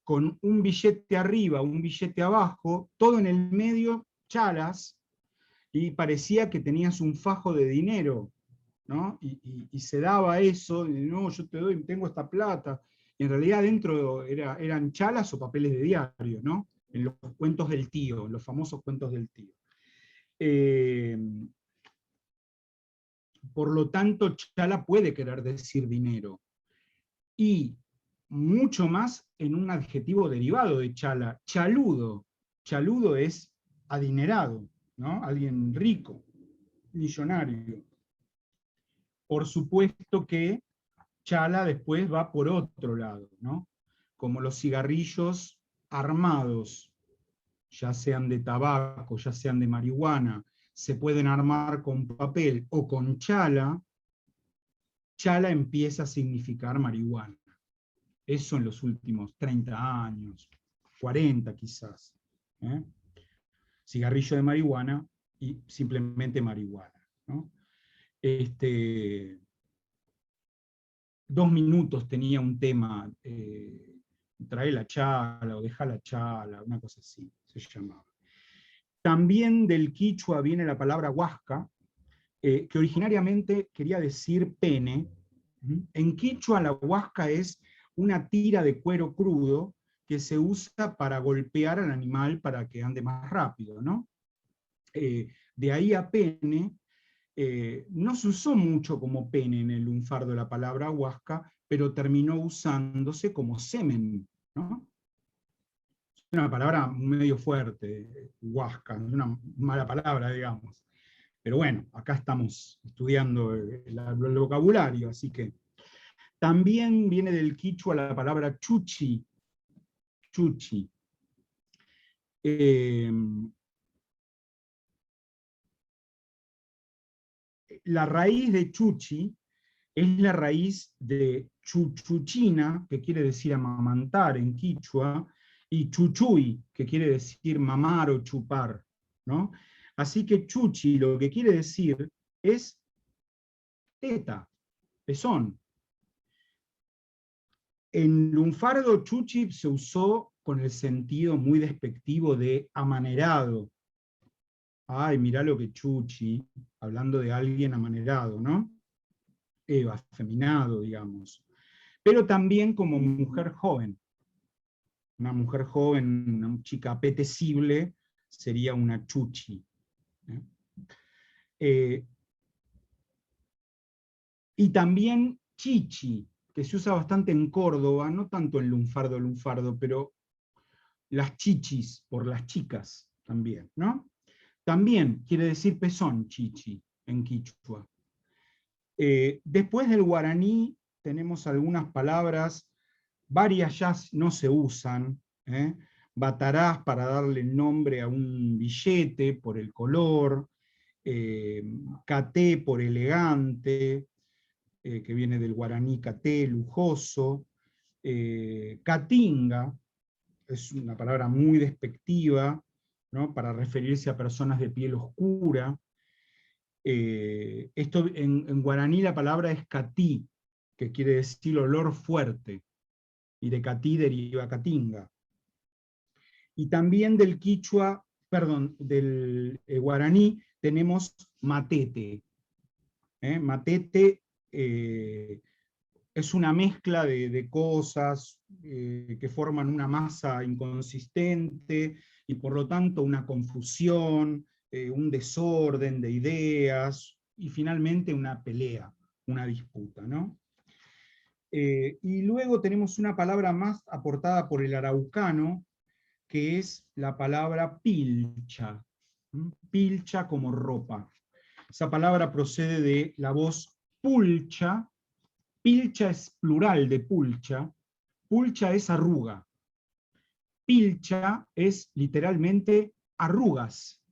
con un billete arriba, un billete abajo, todo en el medio, chalas, y parecía que tenías un fajo de dinero, ¿no? Y se daba eso, y, no, yo te doy, tengo esta plata, y en realidad dentro eran chalas o papeles de diario, ¿no? En los cuentos del tío, los famosos cuentos del tío. Por lo tanto, chala puede querer decir dinero. Y mucho más en un adjetivo derivado de chala, chaludo. Chaludo es adinerado, ¿no? Alguien rico, millonario. Por supuesto que chala después va por otro lado, ¿no? como los cigarrillos armados, ya sean de tabaco, ya sean de marihuana, se pueden armar con papel o con chala, chala empieza a significar marihuana. Eso en los últimos 30 años, 40 quizás. Cigarrillo de marihuana y simplemente marihuana, ¿no? 2 minutos tenía un tema, trae la chala o deja la chala, una cosa así se llamaba. También del quichua viene la palabra huasca, que originariamente quería decir pene. En quichua la huasca es una tira de cuero crudo que se usa para golpear al animal para que ande más rápido, ¿no? De ahí a pene, no se usó mucho como pene en el lunfardo la palabra huasca, pero terminó usándose como semen, ¿no? Es una palabra medio fuerte, huasca, es una mala palabra, digamos. Pero bueno, acá estamos estudiando el vocabulario, así que. También viene del quichua la palabra chuchi. Chuchi. La raíz de chuchi es la raíz de chuchuchina, que quiere decir amamantar en quichua, y chuchuy, que quiere decir mamar o chupar, ¿no? Así que chuchi lo que quiere decir es teta, pezón. En lunfardo chuchi se usó con el sentido muy despectivo de amanerado. Ay, mirá lo que chuchi, hablando de alguien amanerado, ¿no? Afeminado, digamos. Pero también como mujer joven. Una mujer joven, una chica apetecible, sería una chuchi. Y también chichi, que se usa bastante en Córdoba, no tanto en lunfardo, pero las chichis, por las chicas también, ¿no? También quiere decir pezón, chichi, en quichua. Después del guaraní tenemos algunas palabras, varias ya no se usan, batarás para darle nombre a un billete por el color, caté por elegante, que viene del guaraní caté, lujoso, catinga, es una palabra muy despectiva, ¿no? Para referirse a personas de piel oscura. Esto en guaraní la palabra es catí, que quiere decir olor fuerte, y de catí deriva catinga. Y también del quichua, perdón, del guaraní tenemos matete. Matete es una mezcla de cosas que forman una masa inconsistente y por lo tanto una confusión, un desorden de ideas y finalmente una pelea, una disputa, ¿no? Y luego tenemos una palabra más aportada por el araucano, que es la palabra pilcha. Pilcha como ropa. Esa palabra procede de la voz pulcha. Pilcha es plural de pulcha. Pulcha es arruga. Pilcha es literalmente arrugas.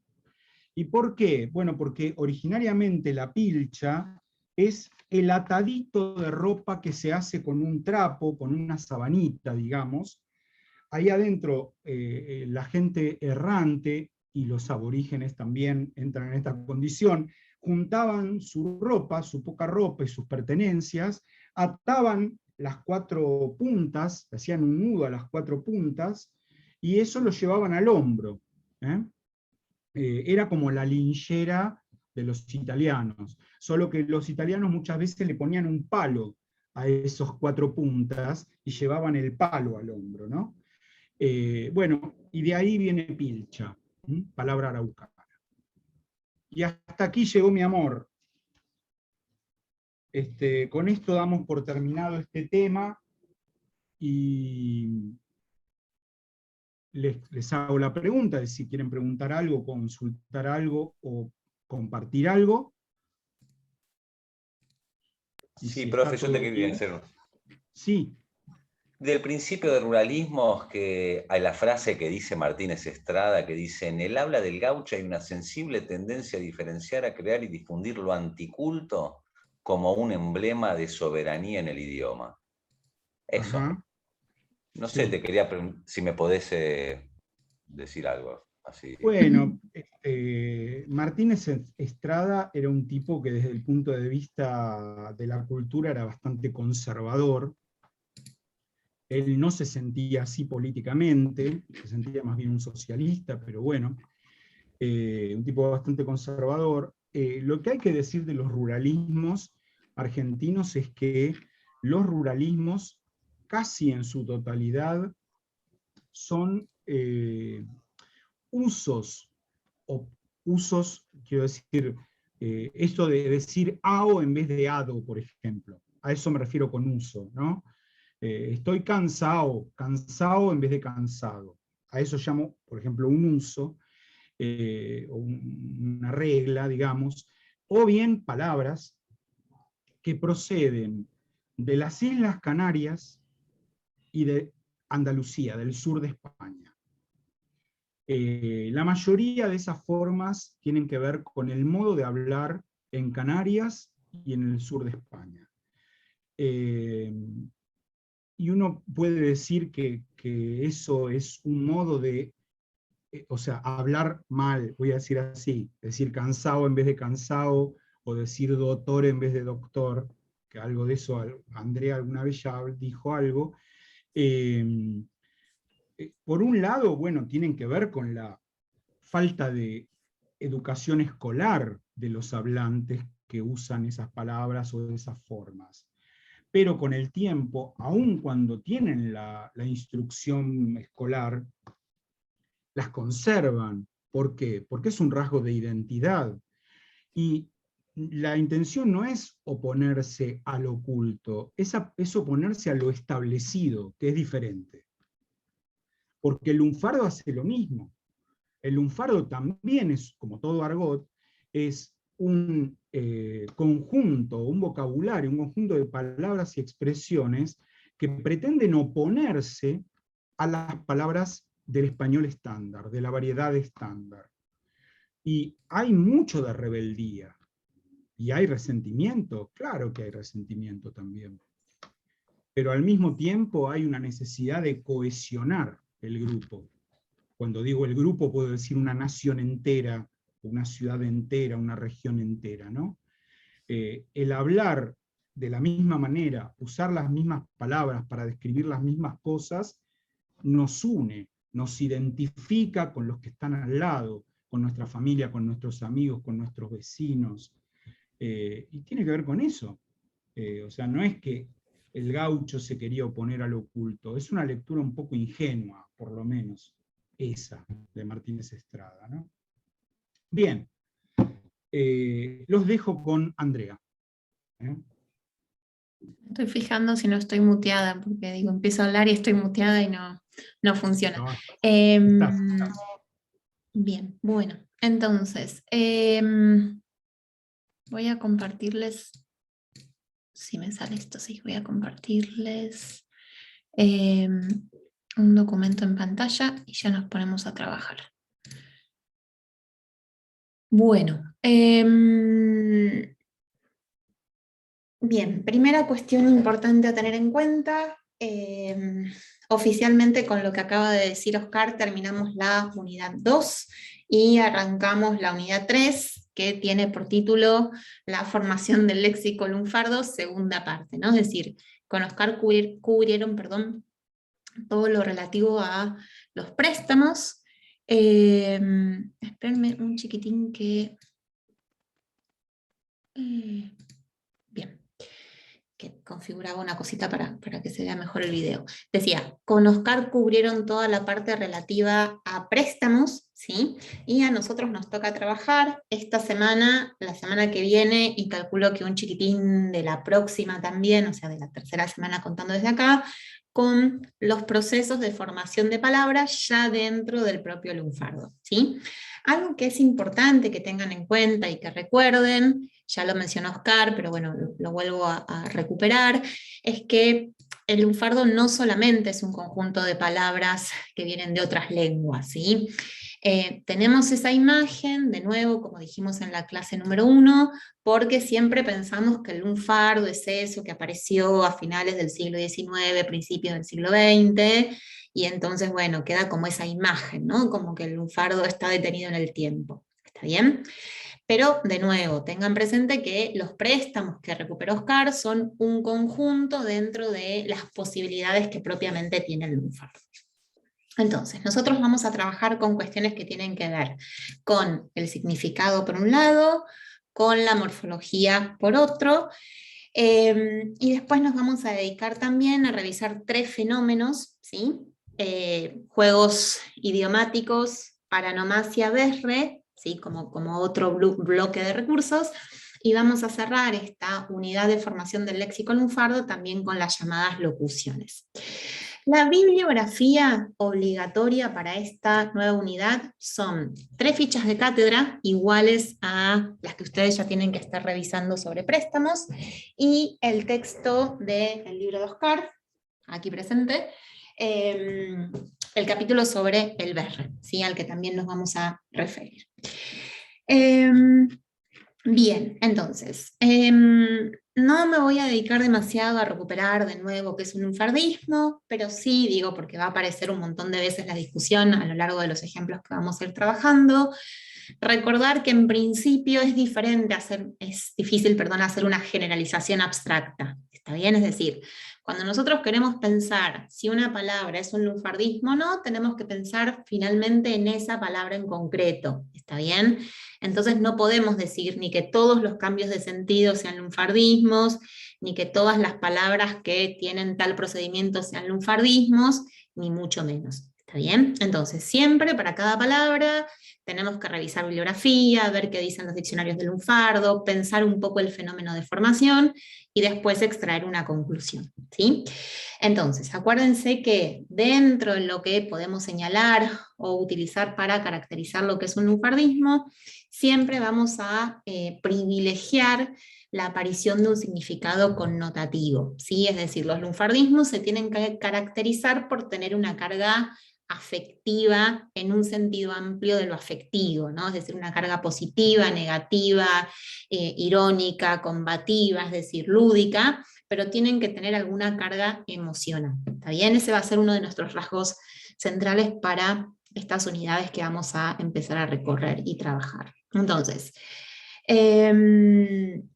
¿Y por qué? Bueno, porque originariamente la pilcha es el atadito de ropa que se hace con un trapo, con una sabanita, digamos. Ahí adentro la gente errante y los aborígenes también entran en esta condición, juntaban su ropa, su poca ropa y sus pertenencias, ataban las 4 puntas, hacían un nudo a las 4 puntas, y eso lo llevaban al hombro. Era como la linchera de los italianos, solo que los italianos muchas veces le ponían un palo a esos 4 puntas y llevaban el palo al hombro, ¿no? Bueno, y de ahí viene pilcha, palabra araucana. Y hasta aquí llegó mi amor. Con esto damos por terminado este tema y les hago la pregunta de si quieren preguntar algo, consultar algo o compartir algo. Y Sí, si profe, está yo te todo quería bien. hacer. Sí. Del principio de ruralismo, que hay la frase que dice Martínez Estrada, que dice: en el habla del gaucho hay una sensible tendencia a diferenciar, a crear y difundir lo anticulto como un emblema de soberanía en el idioma. Eso. Ajá, No sé, sí. te quería preguntar si me podés decir algo así. Bueno, Martínez Estrada era un tipo que desde el punto de vista de la cultura era bastante conservador. Él no se sentía así políticamente, se sentía más bien un socialista, pero bueno, un tipo bastante conservador. Lo que hay que decir de los ruralismos argentinos es que los ruralismos, casi en su totalidad, son usos, o usos, quiero decir, esto de decir ao en vez de ado, por ejemplo. A eso me refiero con uso, ¿no? Estoy cansado, cansado en vez de cansado. A eso llamo, por ejemplo, un uso, o una regla, digamos, o bien palabras que proceden de las Islas Canarias y de Andalucía, del sur de España. La mayoría de esas formas tienen que ver con el modo de hablar en Canarias y en el sur de España. Y uno puede decir que eso es un modo de, o sea, hablar mal, voy a decir así, decir cansado en vez de cansado, o decir doctor en vez de doctor, que algo de eso Andrea alguna vez ya dijo algo. Por un lado, bueno, tienen que ver con la falta de educación escolar de los hablantes que usan esas palabras o esas formas. Pero con el tiempo, aun cuando tienen la instrucción escolar, las conservan. ¿Por qué? Porque es un rasgo de identidad. Y la intención no es oponerse al oculto, es oponerse a lo establecido, que es diferente. Porque el lunfardo hace lo mismo. El lunfardo también es, como todo argot, es un conjunto, un vocabulario, un conjunto de palabras y expresiones que pretenden oponerse a las palabras del español estándar, de la variedad estándar. Y hay mucho de rebeldía. Y hay resentimiento, claro que hay resentimiento también. Pero al mismo tiempo hay una necesidad de cohesionar el grupo. Cuando digo el grupo, puedo decir una nación entera, una ciudad entera, una región entera, ¿no? El hablar de la misma manera, usar las mismas palabras para describir las mismas cosas, nos une, nos identifica con los que están al lado, con nuestra familia, con nuestros amigos, con nuestros vecinos. Y tiene que ver con eso. O sea, no es que el gaucho se quería oponer al oculto, es una lectura un poco ingenua, por lo menos, esa de Martínez Estrada, ¿no? Bien, los dejo con Andrea. Estoy fijando si no estoy muteada, porque digo, empiezo a hablar y estoy muteada y no funciona. No, Em, Bien, bueno, entonces, voy a compartirles, si me sale esto, sí, voy a compartirles un documento en pantalla y ya nos ponemos a trabajar. Bueno, bien, primera cuestión importante a tener en cuenta. Oficialmente, con lo que acaba de decir Oscar, terminamos la unidad 2 y arrancamos la unidad 3, que tiene por título La formación del léxico lunfardo, segunda parte, ¿no? Es decir, con Oscar cubrieron, todo lo relativo a los préstamos. Espérenme un chiquitín que... bien, que configuraba una cosita para que se vea mejor el video. Decía, con Oscar cubrieron toda la parte relativa a préstamos, ¿sí? Y a nosotros nos toca trabajar esta semana, la semana que viene, y calculo que un chiquitín de la próxima también, o sea, de la tercera semana contando desde acá, con los procesos de formación de palabras ya dentro del propio lunfardo, ¿sí? Algo que es importante que tengan en cuenta y que recuerden, ya lo mencionó Oscar, pero bueno, lo vuelvo a recuperar, es que el lunfardo no solamente es un conjunto de palabras que vienen de otras lenguas, ¿sí? Tenemos esa imagen, de nuevo, como dijimos en la clase número 1, porque siempre pensamos que el lunfardo es eso que apareció a finales del siglo XIX, principios del siglo XX, y entonces, bueno, queda como esa imagen, ¿no? Como que el lunfardo está detenido en el tiempo. ¿Está bien? Pero, de nuevo, tengan presente que los préstamos que recuperó Oscar son un conjunto dentro de las posibilidades que propiamente tiene el lunfardo. Entonces, nosotros vamos a trabajar con cuestiones que tienen que ver con el significado por un lado, con la morfología por otro, y después nos vamos a dedicar también a revisar 3 fenómenos, ¿sí? Juegos idiomáticos, paranomasia, berre, ¿sí? como otro bloque de recursos, y vamos a cerrar esta unidad de formación del léxico lunfardo también con las llamadas locuciones. La bibliografía obligatoria para esta nueva unidad son 3 fichas de cátedra iguales a las que ustedes ya tienen que estar revisando sobre préstamos, y el texto del libro de Oscar, aquí presente, el capítulo sobre el berre, ¿sí? Al que también nos vamos a referir. Bien, entonces, no me voy a dedicar demasiado a recuperar de nuevo qué es un lunfardismo, pero sí digo, porque va a aparecer un montón de veces la discusión a lo largo de los ejemplos que vamos a ir trabajando. Recordar que en principio es difícil, hacer una generalización abstracta. ¿Está bien? Es decir, cuando nosotros queremos pensar si una palabra es un lunfardismo o no, tenemos que pensar finalmente en esa palabra en concreto. ¿Está bien? Entonces no podemos decir ni que todos los cambios de sentido sean lunfardismos, ni que todas las palabras que tienen tal procedimiento sean lunfardismos, ni mucho menos. ¿Está bien? Entonces siempre para cada palabra tenemos que revisar bibliografía, ver qué dicen los diccionarios del lunfardo, pensar un poco el fenómeno de formación y después extraer una conclusión, ¿sí? Entonces, acuérdense que dentro de lo que podemos señalar o utilizar para caracterizar lo que es un lunfardismo, siempre vamos a privilegiar la aparición de un significado connotativo, ¿sí? Es decir, los lunfardismos se tienen que caracterizar por tener una carga afectiva en un sentido amplio de lo afectivo, ¿no? Es decir, una carga positiva, negativa, irónica, combativa, es decir, lúdica, pero tienen que tener alguna carga emocional. ¿Está bien? Ese va a ser uno de nuestros rasgos centrales para estas unidades que vamos a empezar a recorrer y trabajar. Entonces, en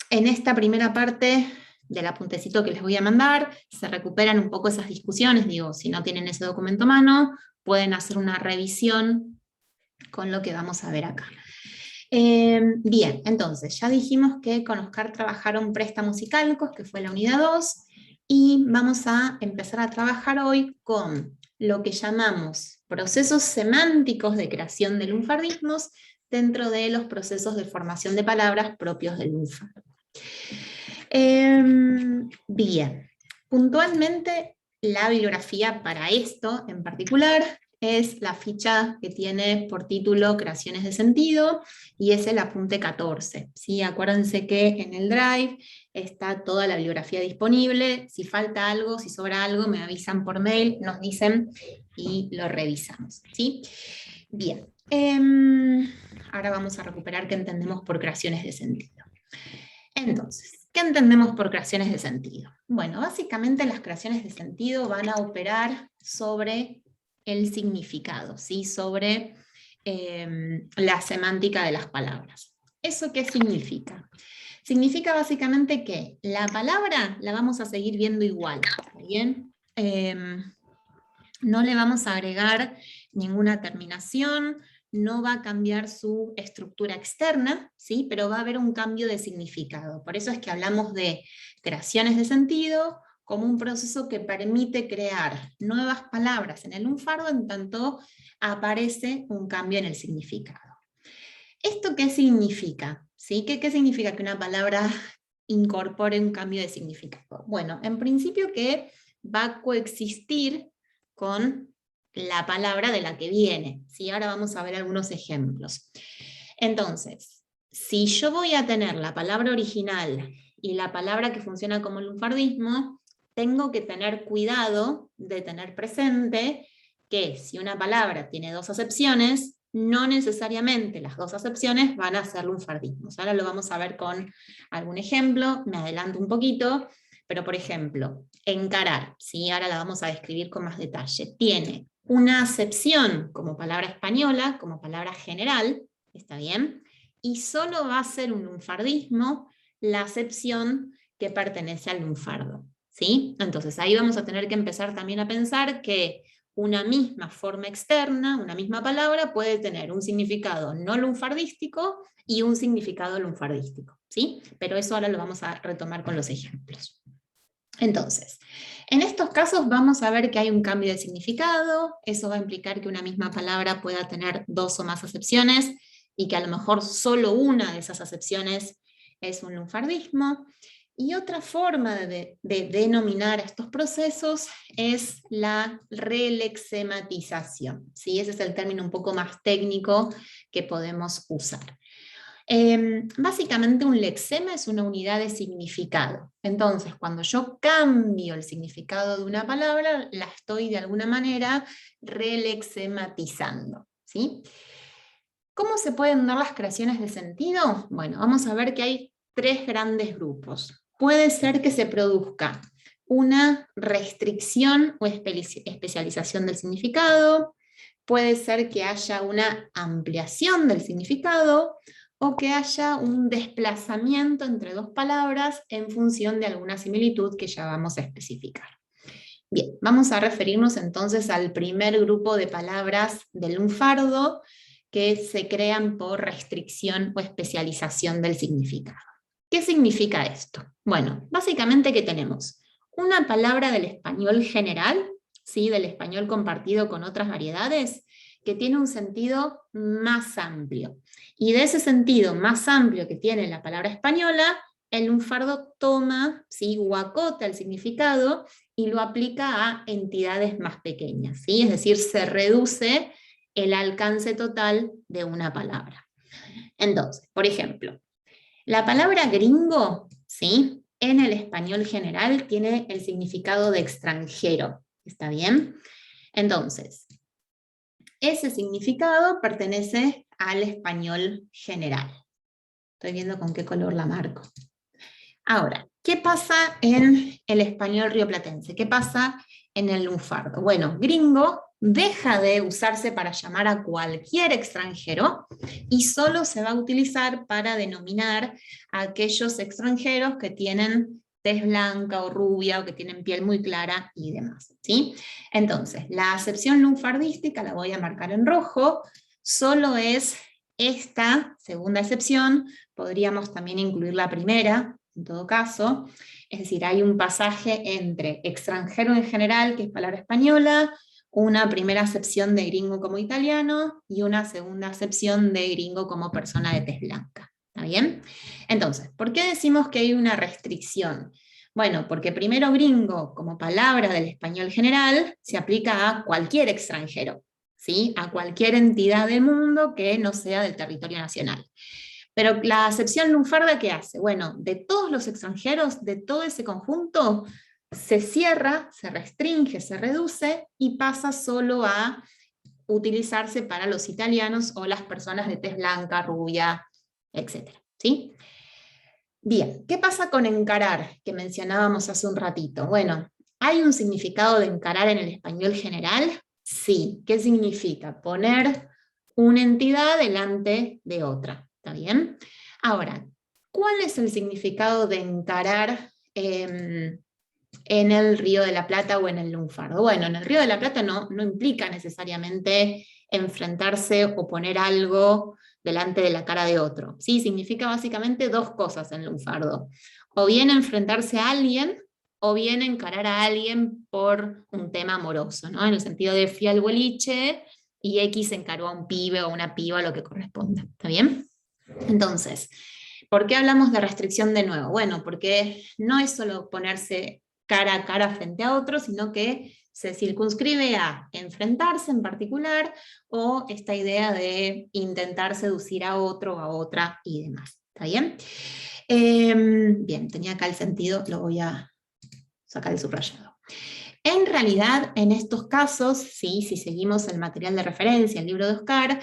esta primera parte del apuntecito que les voy a mandar, se recuperan un poco esas discusiones, digo, si no tienen ese documento a mano, pueden hacer una revisión con lo que vamos a ver acá. Bien, entonces, ya dijimos que con Oscar trabajaron préstamos y calcos, que fue la unidad 2, y vamos a empezar a trabajar hoy con lo que llamamos procesos semánticos de creación de lunfardismos dentro de los procesos de formación de palabras propios del lunfardo. Bien, puntualmente la bibliografía para esto en particular es la ficha que tiene por título Creaciones de Sentido, y es el apunte 14. ¿Sí? Acuérdense que en el Drive está toda la bibliografía disponible. Si falta algo, si sobra algo, me avisan por mail, nos dicen y lo revisamos. ¿Sí? Bien, ahora vamos a recuperar qué entendemos por creaciones de sentido. Entonces, ¿qué entendemos por creaciones de sentido? Bueno, básicamente las creaciones de sentido van a operar sobre el significado, ¿sí? Sobre la semántica de las palabras. ¿Eso qué significa? Significa básicamente que la palabra la vamos a seguir viendo igual, ¿bien? No le vamos a agregar ninguna terminación, no va a cambiar su estructura externa, ¿sí? Pero va a haber un cambio de significado. Por eso es que hablamos de creaciones de sentido como un proceso que permite crear nuevas palabras en el lunfardo en tanto aparece un cambio en el significado. ¿Esto qué significa? ¿Sí? ¿Qué significa que una palabra incorpore un cambio de significado? Bueno, en principio que va a coexistir con la palabra de la que viene. ¿Sí? Ahora vamos a ver algunos ejemplos. Entonces, si yo voy a tener la palabra original y la palabra que funciona como lunfardismo, tengo que tener cuidado de tener presente que si una palabra tiene dos acepciones, no necesariamente las dos acepciones van a ser lunfardismos. Ahora lo vamos a ver con algún ejemplo, me adelanto un poquito, pero por ejemplo, encarar, ¿sí? Ahora la vamos a describir con más detalle. Tiene una acepción como palabra española, como palabra general, ¿está bien? Y solo va a ser un lunfardismo la acepción que pertenece al lunfardo, ¿sí? Entonces ahí vamos a tener que empezar también a pensar que una misma forma externa, una misma palabra, puede tener un significado no lunfardístico y un significado lunfardístico, ¿sí? Pero eso ahora lo vamos a retomar con los ejemplos. Entonces, en estos casos vamos a ver que hay un cambio de significado, eso va a implicar que una misma palabra pueda tener dos o más acepciones y que a lo mejor solo una de esas acepciones es un lunfardismo. Y otra forma de denominar estos procesos es la relexematización, ¿sí? Ese es el término un poco más técnico que podemos usar. Básicamente un lexema es una unidad de significado. Entonces, cuando yo cambio el significado de una palabra, la estoy de alguna manera relexematizando, ¿sí? ¿Cómo se pueden dar las creaciones de sentido? Bueno, vamos a ver que hay tres grandes grupos. Puede ser que se produzca una restricción o especialización del significado, puede ser que haya una ampliación del significado, o que haya un desplazamiento entre dos palabras en función de alguna similitud que ya vamos a especificar. Bien, vamos a referirnos entonces al primer grupo de palabras del lunfardo que se crean por restricción o especialización del significado. ¿Qué significa esto? Bueno, básicamente que tenemos una palabra del español general, ¿sí? Del español compartido con otras variedades, que tiene un sentido más amplio. Y de ese sentido más amplio que tiene la palabra española, el lunfardo toma, ¿sí? O acota el significado y lo aplica a entidades más pequeñas, ¿sí? Es decir, se reduce el alcance total de una palabra. Entonces, por ejemplo, la palabra gringo, ¿sí? En el español general tiene el significado de extranjero, ¿está bien? Entonces, ese significado pertenece al español general. Estoy viendo con qué color la marco. Ahora, ¿qué pasa en el español rioplatense? ¿Qué pasa en el lunfardo? Bueno, gringo deja de usarse para llamar a cualquier extranjero y solo se va a utilizar para denominar a aquellos extranjeros que tienen tez blanca o rubia o que tienen piel muy clara y demás, ¿sí? Entonces, la acepción lunfardística, la voy a marcar en rojo, solo es esta segunda acepción, podríamos también incluir la primera, en todo caso, es decir, hay un pasaje entre extranjero en general, que es palabra española, una primera acepción de gringo como italiano y una segunda acepción de gringo como persona de tez blanca. ¿Está bien? Entonces, ¿por qué decimos que hay una restricción? Bueno, porque primero gringo, como palabra del español general, se aplica a cualquier extranjero, ¿sí? A cualquier entidad del mundo que no sea del territorio nacional. Pero la acepción lunfarda, ¿qué hace? Bueno, de todos los extranjeros, de todo ese conjunto, se cierra, se restringe, se reduce y pasa solo a utilizarse para los italianos o las personas de tez blanca, rubia, etc. ¿Sí? Bien, ¿qué pasa con encarar, que mencionábamos hace un ratito? Bueno, ¿hay un significado de encarar en el español general? Sí. ¿Qué significa? Poner una entidad delante de otra. ¿Está bien? Ahora, ¿cuál es el significado de encarar en el Río de la Plata o en el lunfardo? Bueno, en el Río de la Plata no implica necesariamente enfrentarse o poner algo delante de la cara de otro. Sí, significa básicamente dos cosas en lunfardo. O bien enfrentarse a alguien, o bien encarar a alguien por un tema amoroso, ¿no? En el sentido de fui al boliche y X encaró a un pibe o una piba, lo que corresponda. ¿Está bien? Entonces, ¿por qué hablamos de restricción de nuevo? Bueno, porque no es solo ponerse cara a cara frente a otro, sino que se circunscribe a enfrentarse en particular o esta idea de intentar seducir a otro o a otra y demás. ¿Está bien? Bien, tenía acá el sentido, lo voy a sacar el subrayado. En realidad, en estos casos, ¿sí? Si seguimos el material de referencia, el libro de Oscar,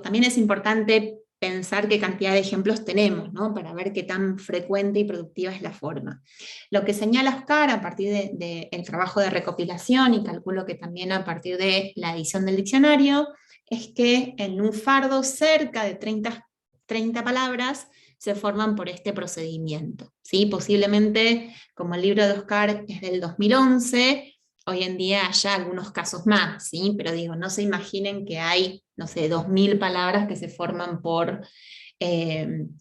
también es importante pensar qué cantidad de ejemplos tenemos, ¿no? Para ver qué tan frecuente y productiva es la forma. Lo que señala Oscar a partir del trabajo de recopilación, y calculo que también a partir de la edición del diccionario, es que en lunfardo cerca de 30 palabras se forman por este procedimiento, ¿sí? Posiblemente, como el libro de Oscar es del 2011, hoy en día haya algunos casos más, ¿sí? Pero no se imaginen que hay, 2000 palabras que se forman por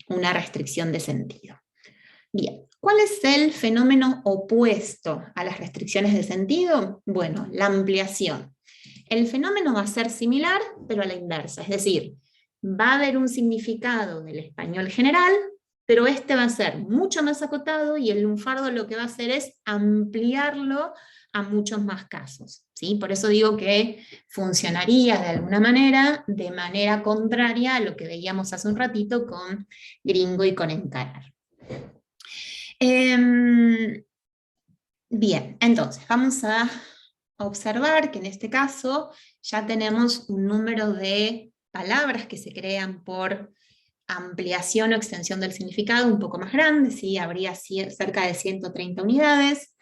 una restricción de sentido. Bien, ¿cuál es el fenómeno opuesto a las restricciones de sentido? Bueno, la ampliación. El fenómeno va a ser similar, pero a la inversa, es decir, va a haber un significado del español general, pero este va a ser mucho más acotado y el lunfardo lo que va a hacer es ampliarlo a muchos más casos, ¿sí? Por eso digo que funcionaría de alguna manera, de manera contraria a lo que veíamos hace un ratito con gringo y con encarar. Bien, entonces vamos a observar que en este caso ya tenemos un número de palabras que se crean por ampliación o extensión del significado un poco más grande, ¿sí? Habría cerca de 130 unidades,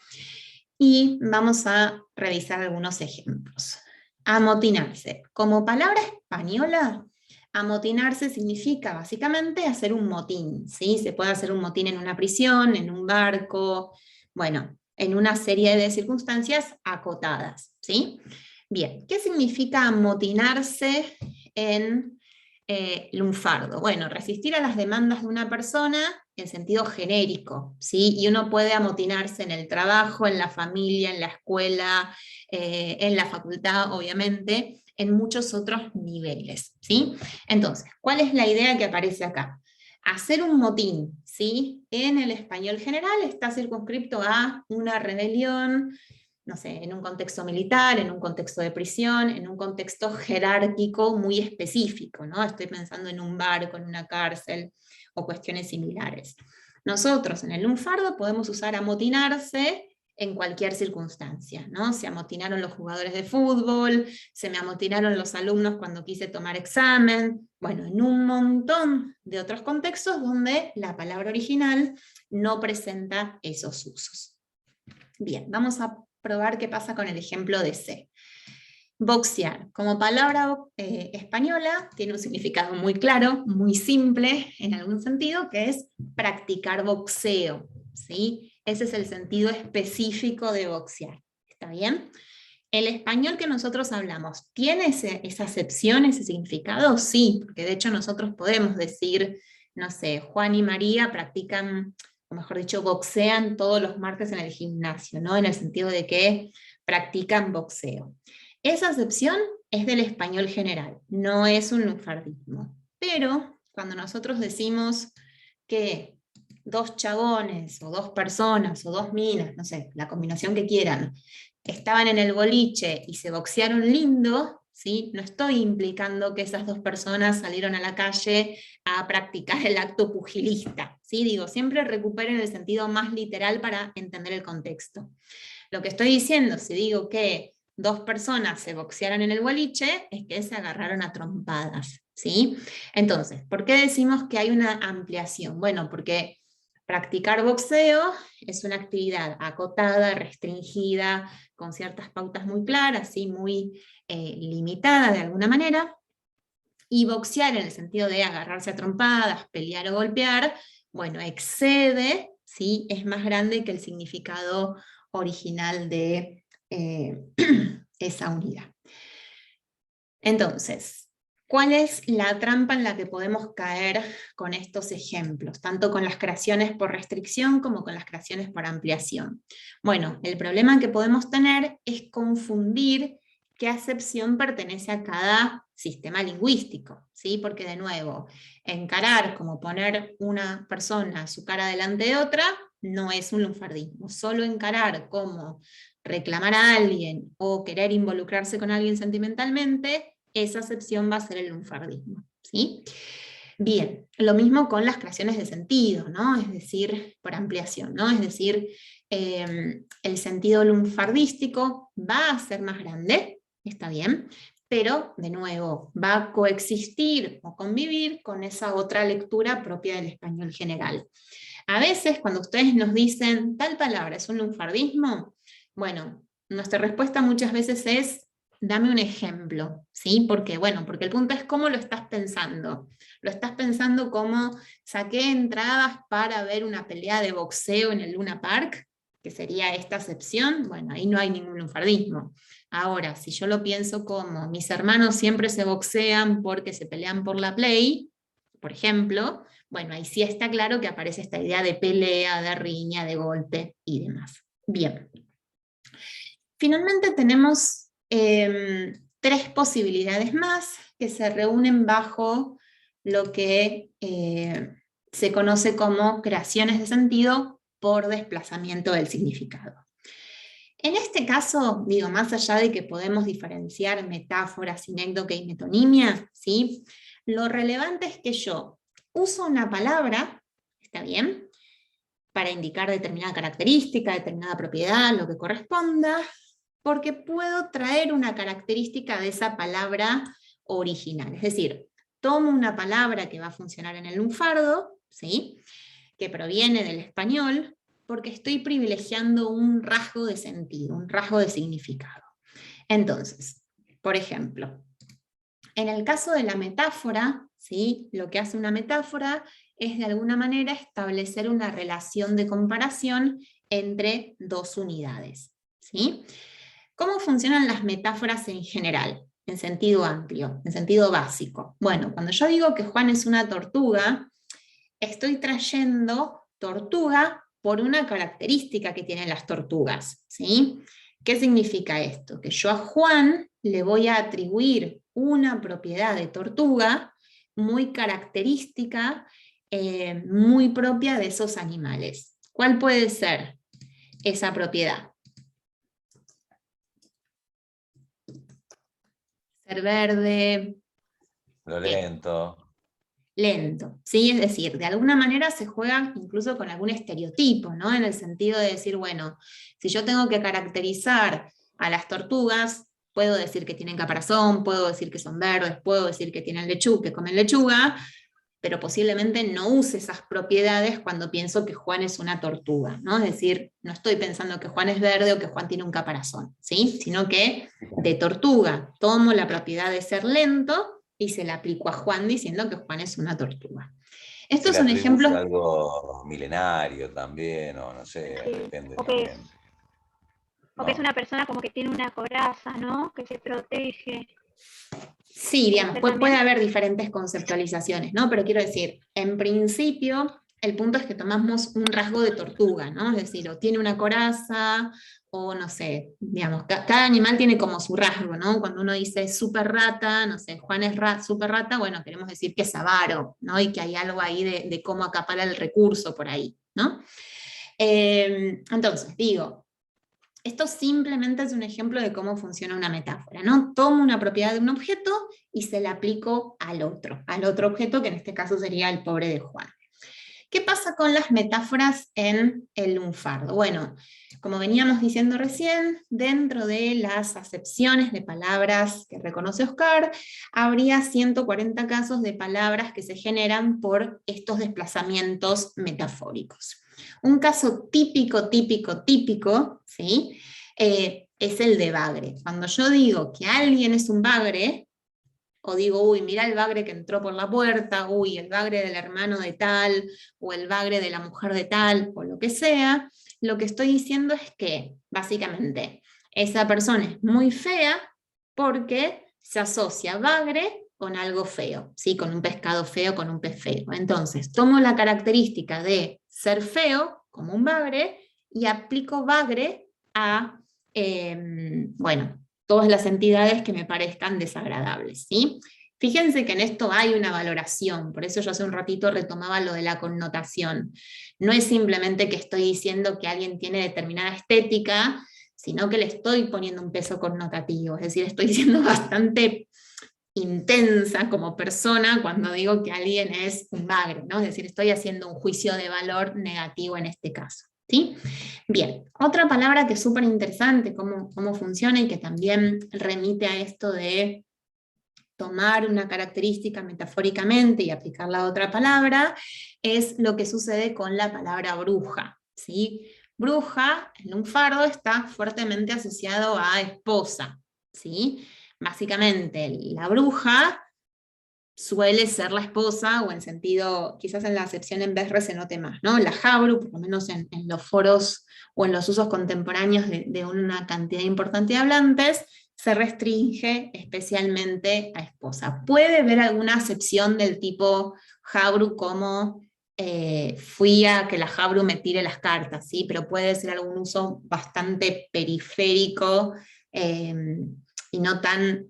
y vamos a revisar algunos ejemplos. Amotinarse. Como palabra española, amotinarse significa básicamente hacer un motín, ¿sí? Se puede hacer un motín en una prisión, en un barco, bueno, en una serie de circunstancias acotadas, ¿sí? Bien, ¿qué significa amotinarse en lunfardo? Bueno, resistir a las demandas de una persona en sentido genérico, ¿sí? Y uno puede amotinarse en el trabajo, en la familia, en la escuela, en la facultad, obviamente, en muchos otros niveles, ¿sí? Entonces, ¿cuál es la idea que aparece acá? Hacer un motín, ¿sí? En el español general está circunscripto a una rebelión, no sé, en un contexto militar, en un contexto de prisión, en un contexto jerárquico muy específico, ¿no? Estoy pensando en un barco, en una cárcel, o cuestiones similares. Nosotros en el lunfardo podemos usar amotinarse en cualquier circunstancia, ¿no? Se amotinaron los jugadores de fútbol, se me amotinaron los alumnos cuando quise tomar examen, bueno, en un montón de otros contextos donde la palabra original no presenta esos usos. Bien, vamos a probar qué pasa con el ejemplo de C. Boxear, como palabra española, tiene un significado muy claro, muy simple en algún sentido, que es practicar boxeo, ¿sí? Ese es el sentido específico de boxear, ¿está bien? El español que nosotros hablamos, ¿tiene esa acepción, ese significado? Sí, porque de hecho nosotros podemos decir, no sé, Juan y María practican, o mejor dicho, boxean todos los martes en el gimnasio, ¿no? En el sentido de que practican boxeo. Esa acepción es del español general, no es un lunfardismo. Pero cuando nosotros decimos que dos chabones, o dos personas, o dos minas, no sé, la combinación que quieran, estaban en el boliche y se boxearon lindo, ¿sí? No estoy implicando que esas dos personas salieron a la calle a practicar el acto pugilista, ¿sí? Digo, siempre recuperen el sentido más literal para entender el contexto. Lo que estoy diciendo, si digo que dos personas se boxearon en el boliche, es que se agarraron a trompadas, ¿sí? Entonces, ¿por qué decimos que hay una ampliación? Bueno, porque practicar boxeo es una actividad acotada, restringida, con ciertas pautas muy claras, ¿sí? Muy limitada de alguna manera, y boxear en el sentido de agarrarse a trompadas, pelear o golpear, bueno, excede, ¿sí? Es más grande que el significado original de esa unidad. Entonces, ¿cuál es la trampa en la que podemos caer con estos ejemplos? Tanto con las creaciones por restricción como con las creaciones por ampliación. Bueno, el problema que podemos tener es confundir qué acepción pertenece a cada sistema lingüístico, ¿sí? Porque de nuevo, encarar como poner una persona su cara delante de otra no es un lunfardismo. Solo encarar como reclamar a alguien o querer involucrarse con alguien sentimentalmente, esa acepción va a ser el lunfardismo, ¿sí? Bien, lo mismo con las creaciones de sentido, ¿no? Es decir, por ampliación, ¿no? Es decir, el sentido lunfardístico va a ser más grande, está bien, pero de nuevo va a coexistir o convivir con esa otra lectura propia del español general. A veces cuando ustedes nos dicen tal palabra es un lunfardismo, bueno, nuestra respuesta muchas veces es dame un ejemplo, ¿sí? Porque el punto es cómo lo estás pensando. Lo estás pensando como saqué entradas para ver una pelea de boxeo en el Luna Park, que sería esta acepción, bueno, ahí no hay ningún lunfardismo. Ahora, si yo lo pienso como mis hermanos siempre se boxean porque se pelean por la Play, por ejemplo, bueno, ahí sí está claro que aparece esta idea de pelea, de riña, de golpe y demás. Bien. Finalmente tenemos 3 posibilidades más que se reúnen bajo lo que se conoce como creaciones de sentido por desplazamiento del significado. En este caso, digo, más allá de que podemos diferenciar metáforas, sinécdoque y metonimia, ¿sí? Lo relevante es que yo uso una palabra, ¿está bien?, para indicar determinada característica, determinada propiedad, lo que corresponda, porque puedo traer una característica de esa palabra original. Es decir, tomo una palabra que va a funcionar en el lunfardo, ¿sí?, que proviene del español, porque estoy privilegiando un rasgo de sentido, un rasgo de significado. Entonces, por ejemplo, en el caso de la metáfora, ¿sí?, lo que hace una metáfora es de alguna manera establecer una relación de comparación entre 2 unidades, ¿sí? ¿Cómo funcionan las metáforas en general? En sentido amplio, en sentido básico. Bueno, cuando yo digo que Juan es una tortuga, estoy trayendo tortuga por una característica que tienen las tortugas, ¿sí? ¿Qué significa esto? Que yo a Juan le voy a atribuir una propiedad de tortuga muy característica, muy propia de esos animales. ¿Cuál puede ser esa propiedad? Ser verde. Lo lento. Lento, ¿sí? Es decir, de alguna manera se juega incluso con algún estereotipo, ¿no? En el sentido de decir, bueno, si yo tengo que caracterizar a las tortugas, puedo decir que tienen caparazón, puedo decir que son verdes, puedo decir que tienen lechuga, que comen lechuga, pero posiblemente no use esas propiedades cuando pienso que Juan es una tortuga, ¿no? Es decir, no estoy pensando que Juan es verde o que Juan tiene un caparazón, ¿sí? Sino que de tortuga tomo la propiedad de ser lento y se la aplico a Juan diciendo que Juan es una tortuga. Estos son ejemplos. Algo milenario también, o no sé, Sí, depende o también. o que es una persona como que tiene una coraza, ¿no? Que se protege. Sí, digamos, puede haber diferentes conceptualizaciones, ¿no? Pero quiero decir, en principio, el punto es que tomamos un rasgo de tortuga, ¿no? Es decir, o tiene una coraza, o no sé, digamos, cada animal tiene como su rasgo, ¿no? Cuando uno dice super rata, no sé, Juan es super rata, bueno, queremos decir que es avaro, ¿no? Y que hay algo ahí de cómo acapara el recurso por ahí, ¿no? Entonces, digo, esto simplemente es un ejemplo de cómo funciona una metáfora, ¿no? Tomo una propiedad de un objeto y se la aplico al otro objeto, que en este caso sería el pobre de Juan. ¿Qué pasa con las metáforas en el lunfardo? Bueno, como veníamos diciendo recién, dentro de las acepciones de palabras que reconoce Oscar, habría 140 casos de palabras que se generan por estos desplazamientos metafóricos. Un caso típico, ¿sí? Es el de bagre. Cuando yo digo que alguien es un bagre, o digo, uy, mira el bagre que entró por la puerta, uy, el bagre del hermano de tal, o el bagre de la mujer de tal, o lo que sea, lo que estoy diciendo es que, básicamente, esa persona es muy fea porque se asocia bagre con algo feo, ¿sí? Con un pescado feo, con un pez feo. Entonces, tomo la característica de ser feo, como un bagre, y aplico bagre a, bueno, todas las entidades que me parezcan desagradables, ¿sí? Fíjense que en esto hay una valoración, por eso yo hace un ratito retomaba lo de la connotación. No es simplemente que estoy diciendo que alguien tiene determinada estética, sino que le estoy poniendo un peso connotativo, es decir, estoy siendo bastante intensa como persona cuando digo que alguien es un bagre, ¿no? Es decir, estoy haciendo un juicio de valor negativo en este caso, ¿sí? Bien, otra palabra que es súper interesante, cómo funciona y que también remite a esto de tomar una característica metafóricamente y aplicarla a otra palabra, es lo que sucede con la palabra bruja, ¿sí? Bruja, en lunfardo, está fuertemente asociado a esposa, ¿sí? Básicamente, la bruja suele ser la esposa, o en sentido, quizás en la acepción en Besre se note más, ¿no? La Jabru, por lo menos en los foros o en los usos contemporáneos de una cantidad importante de hablantes, se restringe especialmente a esposa. Puede haber alguna acepción del tipo Jabru como fui a que la Jabru me tire las cartas, ¿sí? Pero puede ser algún uso bastante periférico y no tan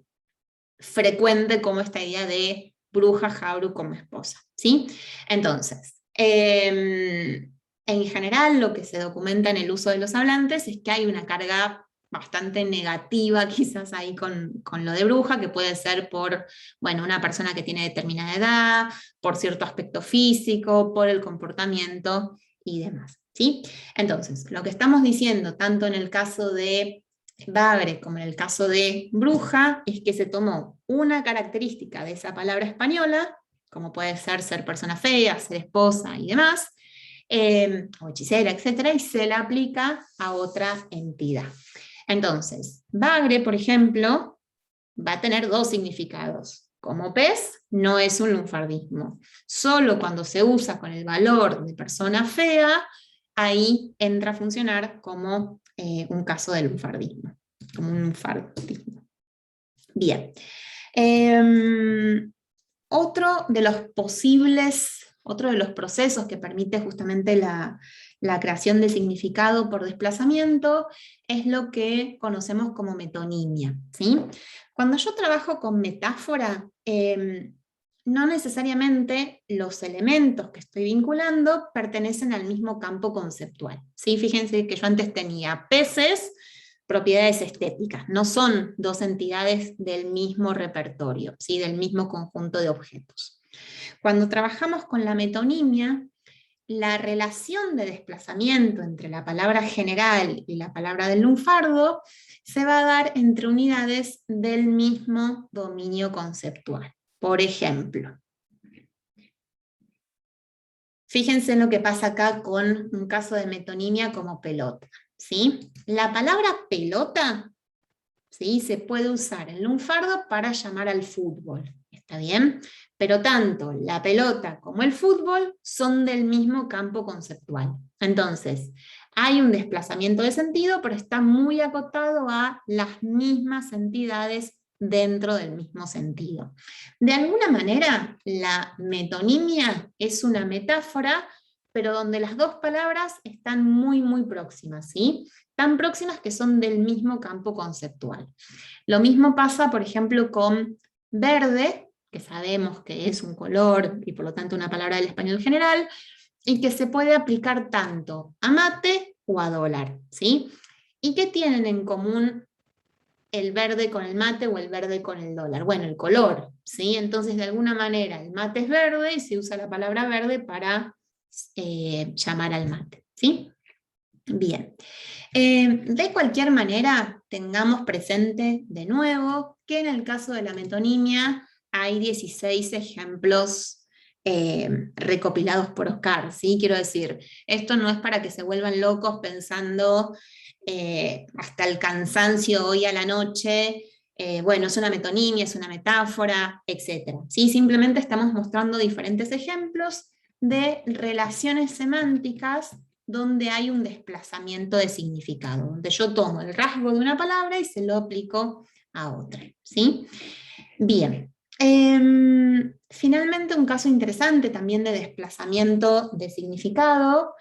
frecuente como esta idea de bruja Jabru como esposa, ¿sí? Entonces, en general lo que se documenta en el uso de los hablantes es que hay una carga bastante negativa quizás ahí con lo de bruja, que puede ser por, bueno, una persona que tiene determinada edad, por cierto aspecto físico, por el comportamiento y demás, ¿sí? Entonces, lo que estamos diciendo, tanto en el caso de bagre como en el caso de bruja, es que se tomó una característica de esa palabra española, como puede ser persona fea, ser esposa y demás, o hechicera, etcétera, y se la aplica a otra entidad. Entonces, bagre, por ejemplo, va a tener dos significados. Como pez, no es un lunfardismo. Solo cuando se usa con el valor de persona fea, ahí entra a funcionar como un caso de lunfardismo, como un lunfardismo. Bien. Otro de los procesos que permite justamente la creación de significado por desplazamiento es lo que conocemos como metonimia, ¿sí? Cuando yo trabajo con metáfora, no necesariamente los elementos que estoy vinculando pertenecen al mismo campo conceptual, ¿sí? Fíjense que yo antes tenía peces, propiedades estéticas, no son dos entidades del mismo repertorio, ¿sí? Del mismo conjunto de objetos. Cuando trabajamos con la metonimia, la relación de desplazamiento entre la palabra general y la palabra del lunfardo se va a dar entre unidades del mismo dominio conceptual. Por ejemplo, fíjense en lo que pasa acá con un caso de metonimia como pelota, ¿sí? La palabra pelota, ¿sí?, se puede usar en lunfardo para llamar al fútbol, ¿está bien? Pero tanto la pelota como el fútbol son del mismo campo conceptual. Entonces, hay un desplazamiento de sentido, pero está muy acotado a las mismas entidades dentro del mismo sentido. De alguna manera, la metonimia es una metáfora, pero donde las dos palabras están muy, muy próximas, ¿sí? Tan próximas que son del mismo campo conceptual. Lo mismo pasa, por ejemplo, con verde, que sabemos que es un color y por lo tanto una palabra del español general, y que se puede aplicar tanto a mate o a dólar, ¿sí? ¿Y qué tienen en común el verde con el mate o el verde con el dólar? Bueno, el color, ¿sí? Entonces, de alguna manera, el mate es verde y se usa la palabra verde para llamar al mate, ¿sí? Bien. De cualquier manera, tengamos presente de nuevo que en el caso de la metonimia hay 16 ejemplos recopilados por Oscar, ¿sí? Quiero decir, esto no es para que se vuelvan locos pensando hasta el cansancio hoy a la noche, bueno, es una metonimia, es una metáfora, etc. ¿Sí? Simplemente estamos mostrando diferentes ejemplos de relaciones semánticas donde hay un desplazamiento de significado, donde yo tomo el rasgo de una palabra y se lo aplico a otra, ¿sí? Bien. Finalmente, un caso interesante también de desplazamiento de significado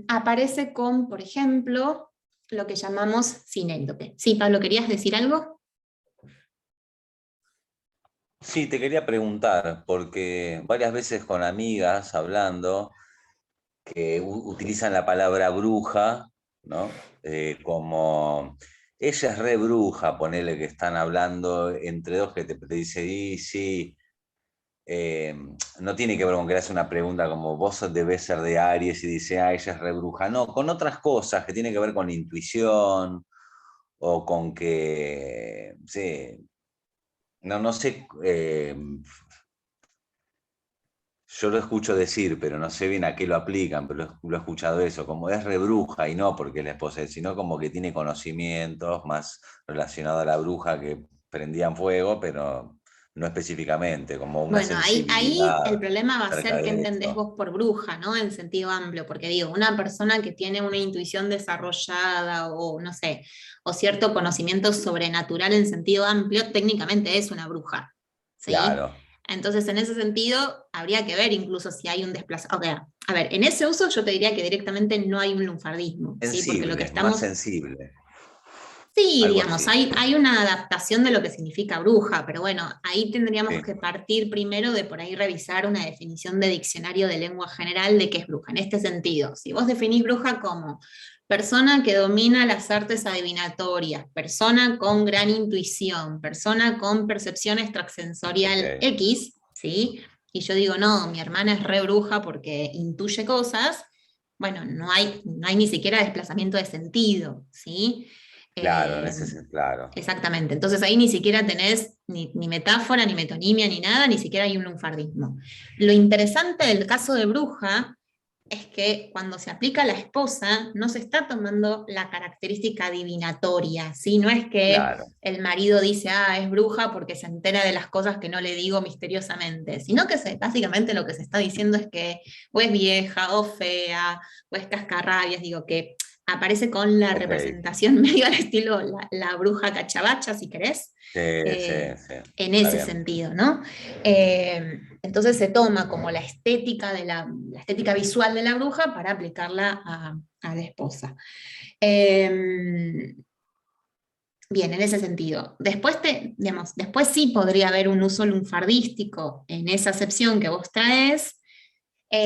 aparece con, por ejemplo, lo que llamamos sinécdoque. Sí, Pablo, ¿querías decir algo? Sí, te quería preguntar, porque varias veces con amigas hablando que utilizan la palabra bruja, ¿no? Como ella es re bruja, ponele que están hablando entre dos que te dice, y sí, no tiene que ver con que le hace una pregunta como vos debés ser de Aries y dice, ah, ella es re bruja. No, con otras cosas que tienen que ver con la intuición o con que, sí, no sé, yo lo escucho decir, pero no sé bien a qué lo aplican, pero lo he escuchado eso, como es re bruja y no porque es la esposa, sino como que tiene conocimientos más relacionados a la bruja que prendían fuego, pero no específicamente, como una Bueno, ahí sensibilidad el problema va a acerca ser qué de entendés eso. vos por bruja, ¿no? En sentido amplio, porque digo, una persona que tiene una intuición desarrollada o no sé, o cierto conocimiento sobrenatural en sentido amplio, técnicamente es una bruja, ¿sí? Claro, Entonces, en ese sentido, habría que ver incluso si hay un desplazamiento. O sea, a ver, en ese uso yo te diría que directamente no hay un lunfardismo, ¿sí? Porque lo que sensible, más estamos. sensible, Sí, algo digamos, así. hay una adaptación de lo que significa bruja, pero bueno, ahí tendríamos Sí, que partir primero de por ahí revisar una definición de diccionario de lengua general de qué es bruja. En este sentido, si vos definís bruja como persona que domina las artes adivinatorias, persona con gran intuición, persona con percepción extrasensorial ok, X, ¿sí? Y yo digo, no, mi hermana es re bruja porque intuye cosas, bueno, no hay ni siquiera desplazamiento de sentido, ¿sí? claro, en Eh, ese sentido, claro. exactamente. Entonces ahí ni siquiera tenés ni metáfora, ni metonimia, ni nada, ni siquiera hay un lunfardismo. Lo interesante del caso de bruja es que cuando se aplica a la esposa no se está tomando la característica adivinatoria, ¿sí? No es que Claro, el marido dice, ah, es bruja porque se entera de las cosas que no le digo misteriosamente, sino que básicamente lo que se está diciendo es que o es vieja, o fea, o es cascarrabias, digo que aparece con la ok. representación medio al estilo la bruja cachabacha, si querés, Sí, sí, eh, sí, en está ese bien. sentido, ¿no? Entonces se toma como la estética, la estética visual de la bruja para aplicarla a la esposa. Eh, Bien, en ese sentido. Después sí podría haber un uso lunfardístico en esa acepción que vos traes, Sí,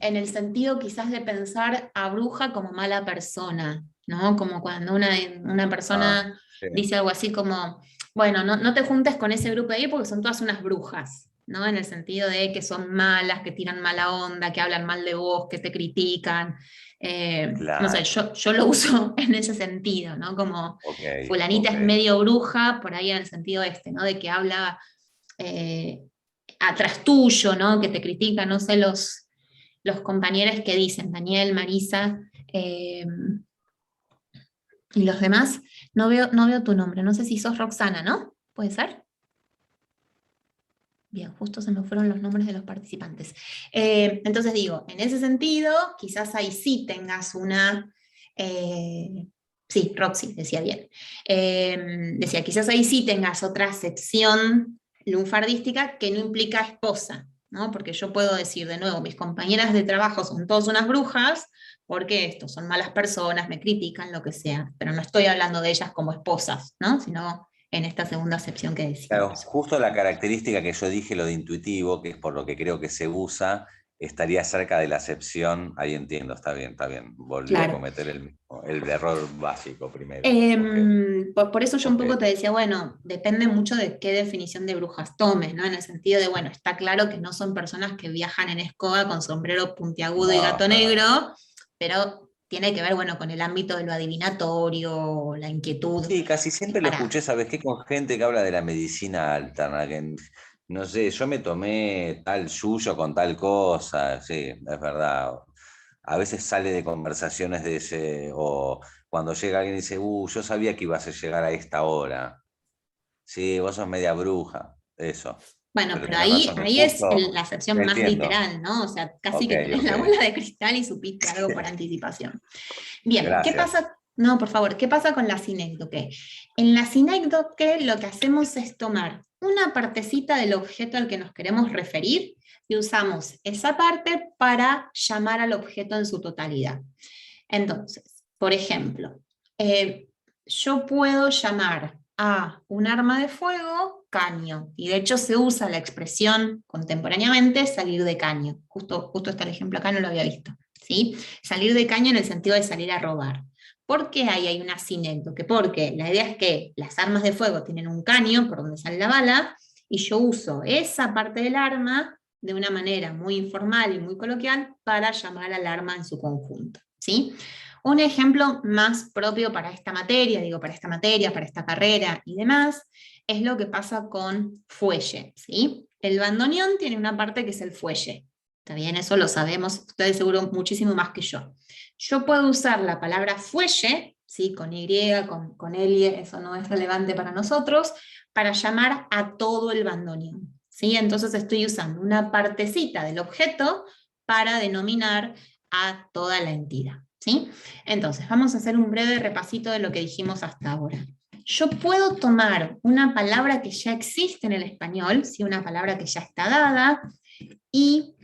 en el sentido quizás de pensar a bruja como mala persona, ¿no? Como cuando una ah, persona sí, dice algo así como, bueno, no te juntes con ese grupo de ahí porque son todas unas brujas, ¿no? En el sentido de que son malas, que tiran mala onda, que hablan mal de vos, que te critican. No sé, claro, yo lo uso en ese sentido, ¿no? Como ok, fulanita ok. es medio bruja, por ahí en el sentido este, ¿no? De que habla eh, atrás tuyo, ¿no? Que te critican, no sé, los compañeros que dicen, Daniel, Marisa, y los demás, no veo tu nombre, no sé si sos Roxana, ¿no? ¿Puede ser? Bien, justo se me fueron los nombres de los participantes. Entonces digo, en ese sentido, quizás ahí sí tengas una... sí, Roxy, decía bien. Decía, quizás ahí sí tengas otra acepción lunfardística que no implica esposa, ¿no? Porque yo puedo decir de nuevo, mis compañeras de trabajo son todas unas brujas, porque estos son malas personas, me critican, lo que sea, pero no estoy hablando de ellas como esposas, ¿no? Sino en esta segunda acepción que Claro, decíamos. justo la característica que yo dije, lo de intuitivo, que es por lo que creo que se usa, estaría cerca de la acepción. Ahí entiendo, está bien, está bien. Volví a Claro. cometer el error básico primero. Ok, Por eso yo un ok. poco te decía, bueno, depende mucho de qué definición de brujas tomes, ¿no? En el sentido de, bueno, está claro que no son personas que viajan en escoba con sombrero puntiagudo y No, gato no, no. negro, pero tiene que ver, bueno, con el ámbito de lo adivinatorio, la inquietud, Sí, casi y siempre lo para. escuché, ¿sabes qué? Con gente que habla de la medicina alterna, que no sé, yo me tomé tal suyo con tal cosa, sí, es verdad. A veces sale de conversaciones de ese, o cuando llega alguien y dice, yo sabía que ibas a llegar a esta hora. Sí, vos sos media bruja, eso. Bueno, Pero pero tenés ahí, razón, es ahí es justo, la acepción más entiendo. literal, ¿no? O sea, casi Ok, que tenés ok. la bola de cristal y supiste algo por anticipación. Bien, ¿qué Gracias. pasa? No, por favor, ¿qué pasa con la sinécdoque? En la sinécdoque lo que hacemos es tomar una partecita del objeto al que nos queremos referir y usamos esa parte para llamar al objeto en su totalidad. Entonces, por ejemplo, yo puedo llamar a un arma de fuego caño, y de hecho se usa la expresión contemporáneamente salir de caño. Justo está el ejemplo acá, no lo había visto. ¿Sí? Salir de caño en el sentido de salir a robar. ¿Por qué ahí hay una sinécdoque? Porque la idea es que las armas de fuego tienen un caño por donde sale la bala, y yo uso esa parte del arma de una manera muy informal y muy coloquial para llamar al arma en su conjunto, ¿sí? Un ejemplo más propio para esta materia, para esta carrera y demás, es lo que pasa con fuelle, ¿sí? El bandoneón tiene una parte que es el fuelle. Está bien, eso lo sabemos ustedes seguro muchísimo más que yo. Yo puedo usar la palabra fuelle, ¿sí? Con Y, con L, eso no es relevante para nosotros, para llamar a todo el bandoneón, ¿sí? Entonces estoy usando una partecita del objeto para denominar a toda la entidad, ¿sí? Entonces, vamos a hacer un breve repasito de lo que dijimos hasta ahora. Yo puedo tomar una palabra que ya existe en el español, ¿sí? Una palabra que ya está dada, y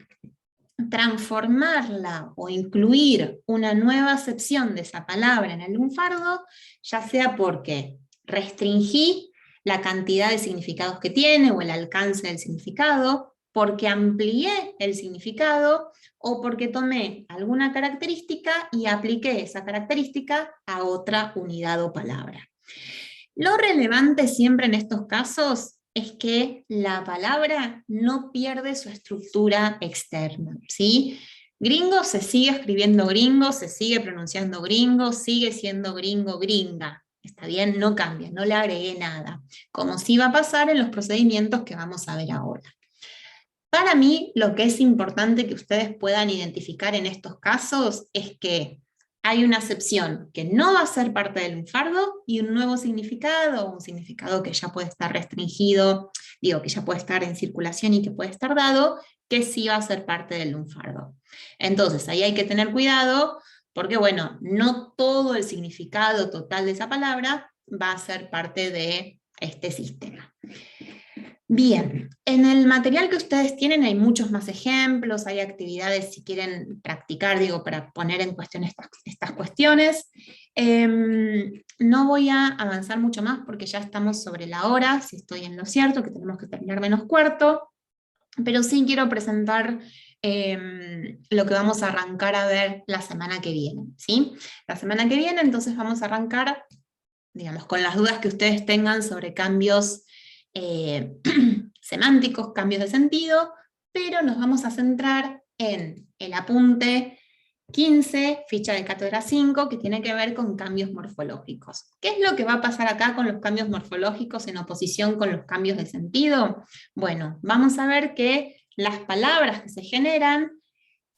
transformarla o incluir una nueva acepción de esa palabra en el lunfardo, ya sea porque restringí la cantidad de significados que tiene o el alcance del significado, porque amplié el significado o porque tomé alguna característica y apliqué esa característica a otra unidad o palabra. Lo relevante siempre en estos casos es que la palabra no pierde su estructura externa, ¿sí? Gringo se sigue escribiendo gringo, se sigue pronunciando gringo, sigue siendo gringo, gringa. Está bien, no cambia, no le agregué nada, como sí va a pasar en los procedimientos que vamos a ver ahora. Para mí, lo que es importante que ustedes puedan identificar en estos casos es que hay una acepción que no va a ser parte del lunfardo y un nuevo significado, un significado que ya puede estar restringido, digo, que ya puede estar en circulación y que puede estar dado, que sí va a ser parte del lunfardo. Entonces, ahí hay que tener cuidado, porque bueno, no todo el significado total de esa palabra va a ser parte de este sistema. Bien, en el material que ustedes tienen hay muchos más ejemplos, hay actividades si quieren practicar, digo, para poner en cuestión estas cuestiones. No voy a avanzar mucho más porque ya estamos sobre la hora, si estoy en lo cierto, que tenemos que terminar menos cuarto, pero sí quiero presentar lo que vamos a arrancar a ver la semana que viene, ¿sí? La semana que viene entonces vamos a arrancar, digamos, con las dudas que ustedes tengan sobre cambios semánticos, cambios de sentido, pero nos vamos a centrar en el apunte 15, ficha de cátedra 5, que tiene que ver con cambios morfológicos. ¿Qué es lo que va a pasar acá con los cambios morfológicos en oposición con los cambios de sentido? Bueno, vamos a ver que las palabras que se generan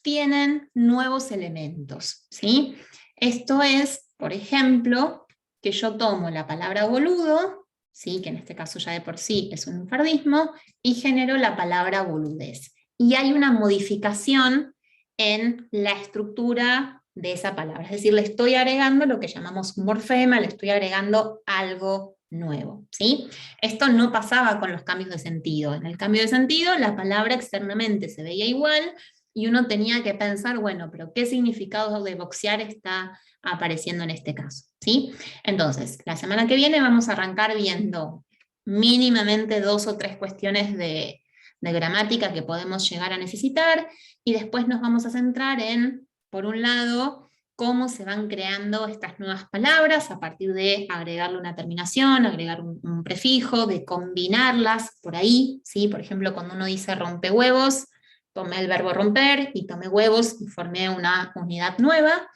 tienen nuevos elementos, ¿sí? Esto es, por ejemplo, que yo tomo la palabra boludo, ¿sí? Que en este caso ya de por sí es un lunfardismo, y genero la palabra boludez. Y hay una modificación en la estructura de esa palabra, es decir, le estoy agregando lo que llamamos un morfema, le estoy agregando algo nuevo, ¿sí? Esto no pasaba con los cambios de sentido. En el cambio de sentido, la palabra externamente se veía igual, y uno tenía que pensar, bueno, pero ¿qué significado de boxear está apareciendo en este caso? ¿Sí? Entonces, la semana que viene vamos a arrancar viendo mínimamente 2 o 3 cuestiones de gramática que podemos llegar a necesitar, y después nos vamos a centrar en, por un lado, cómo se van creando estas nuevas palabras a partir de agregarle una terminación, agregar un prefijo, de combinarlas por ahí, ¿sí? Por ejemplo, cuando uno dice rompehuevos, tomé el verbo romper y tomé huevos y formé una unidad nueva.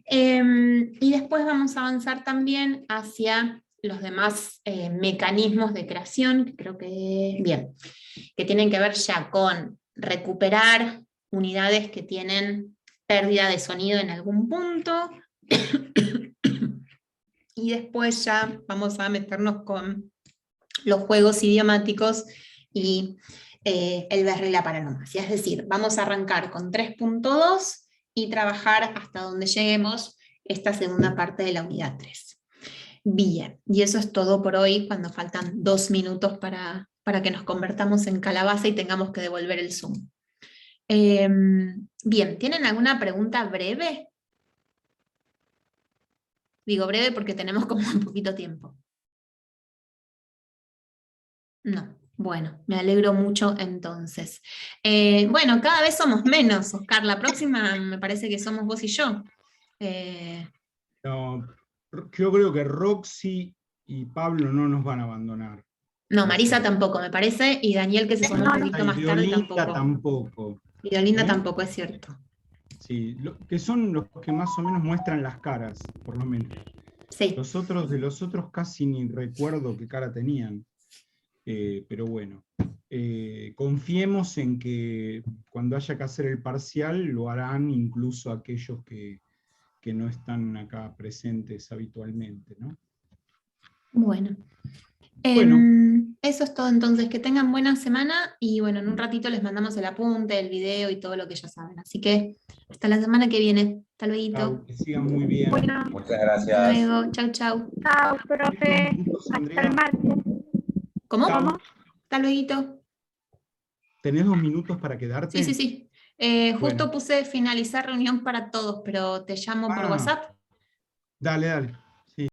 Y después vamos a avanzar también hacia los demás mecanismos de creación, que creo que, bien, que tienen que ver ya con recuperar unidades que tienen pérdida de sonido en algún punto, y después ya vamos a meternos con los juegos idiomáticos y el berro y la paranomasia. Es decir, vamos a arrancar con 3.2 y trabajar hasta donde lleguemos esta segunda parte de la unidad 3. Bien, y eso es todo por hoy, cuando faltan 2 minutos para que nos convertamos en calabaza y tengamos que devolver el Zoom. Bien, ¿tienen alguna pregunta breve? Digo breve porque tenemos como un poquito tiempo. No, bueno, me alegro mucho entonces. Bueno, cada vez somos menos, Oscar. La próxima me parece que somos vos y yo. No, yo creo que Roxy y Pablo no nos van a abandonar. No, Marisa tampoco, me parece, y Daniel, que se sumó un poquito más tarde, Deolinda tampoco. tampoco. Y Deolinda ¿Eh? tampoco, es cierto. Sí, que son los que más o menos muestran las caras, por lo menos. Sí. De los otros casi ni recuerdo qué cara tenían. Pero bueno, confiemos en que cuando haya que hacer el parcial lo harán incluso aquellos que no están acá presentes habitualmente, ¿no? Bueno. Bueno. Eso es todo entonces, que tengan buena semana y bueno, en un ratito les mandamos el apunte, el video y todo lo que ya saben. Así que hasta la semana que viene. Hasta luego. Chau, que sigan muy bien. Bueno, Muchas Hasta gracias. luego. Chau, chau. chao, profe. Minutos, Hasta Andrea. el martes. ¿Cómo? Chau. Hasta luego. ¿Tenés 2 minutos para quedarte? Sí. Justo Bueno. puse finalizar reunión para todos, pero te llamo por WhatsApp. Dale.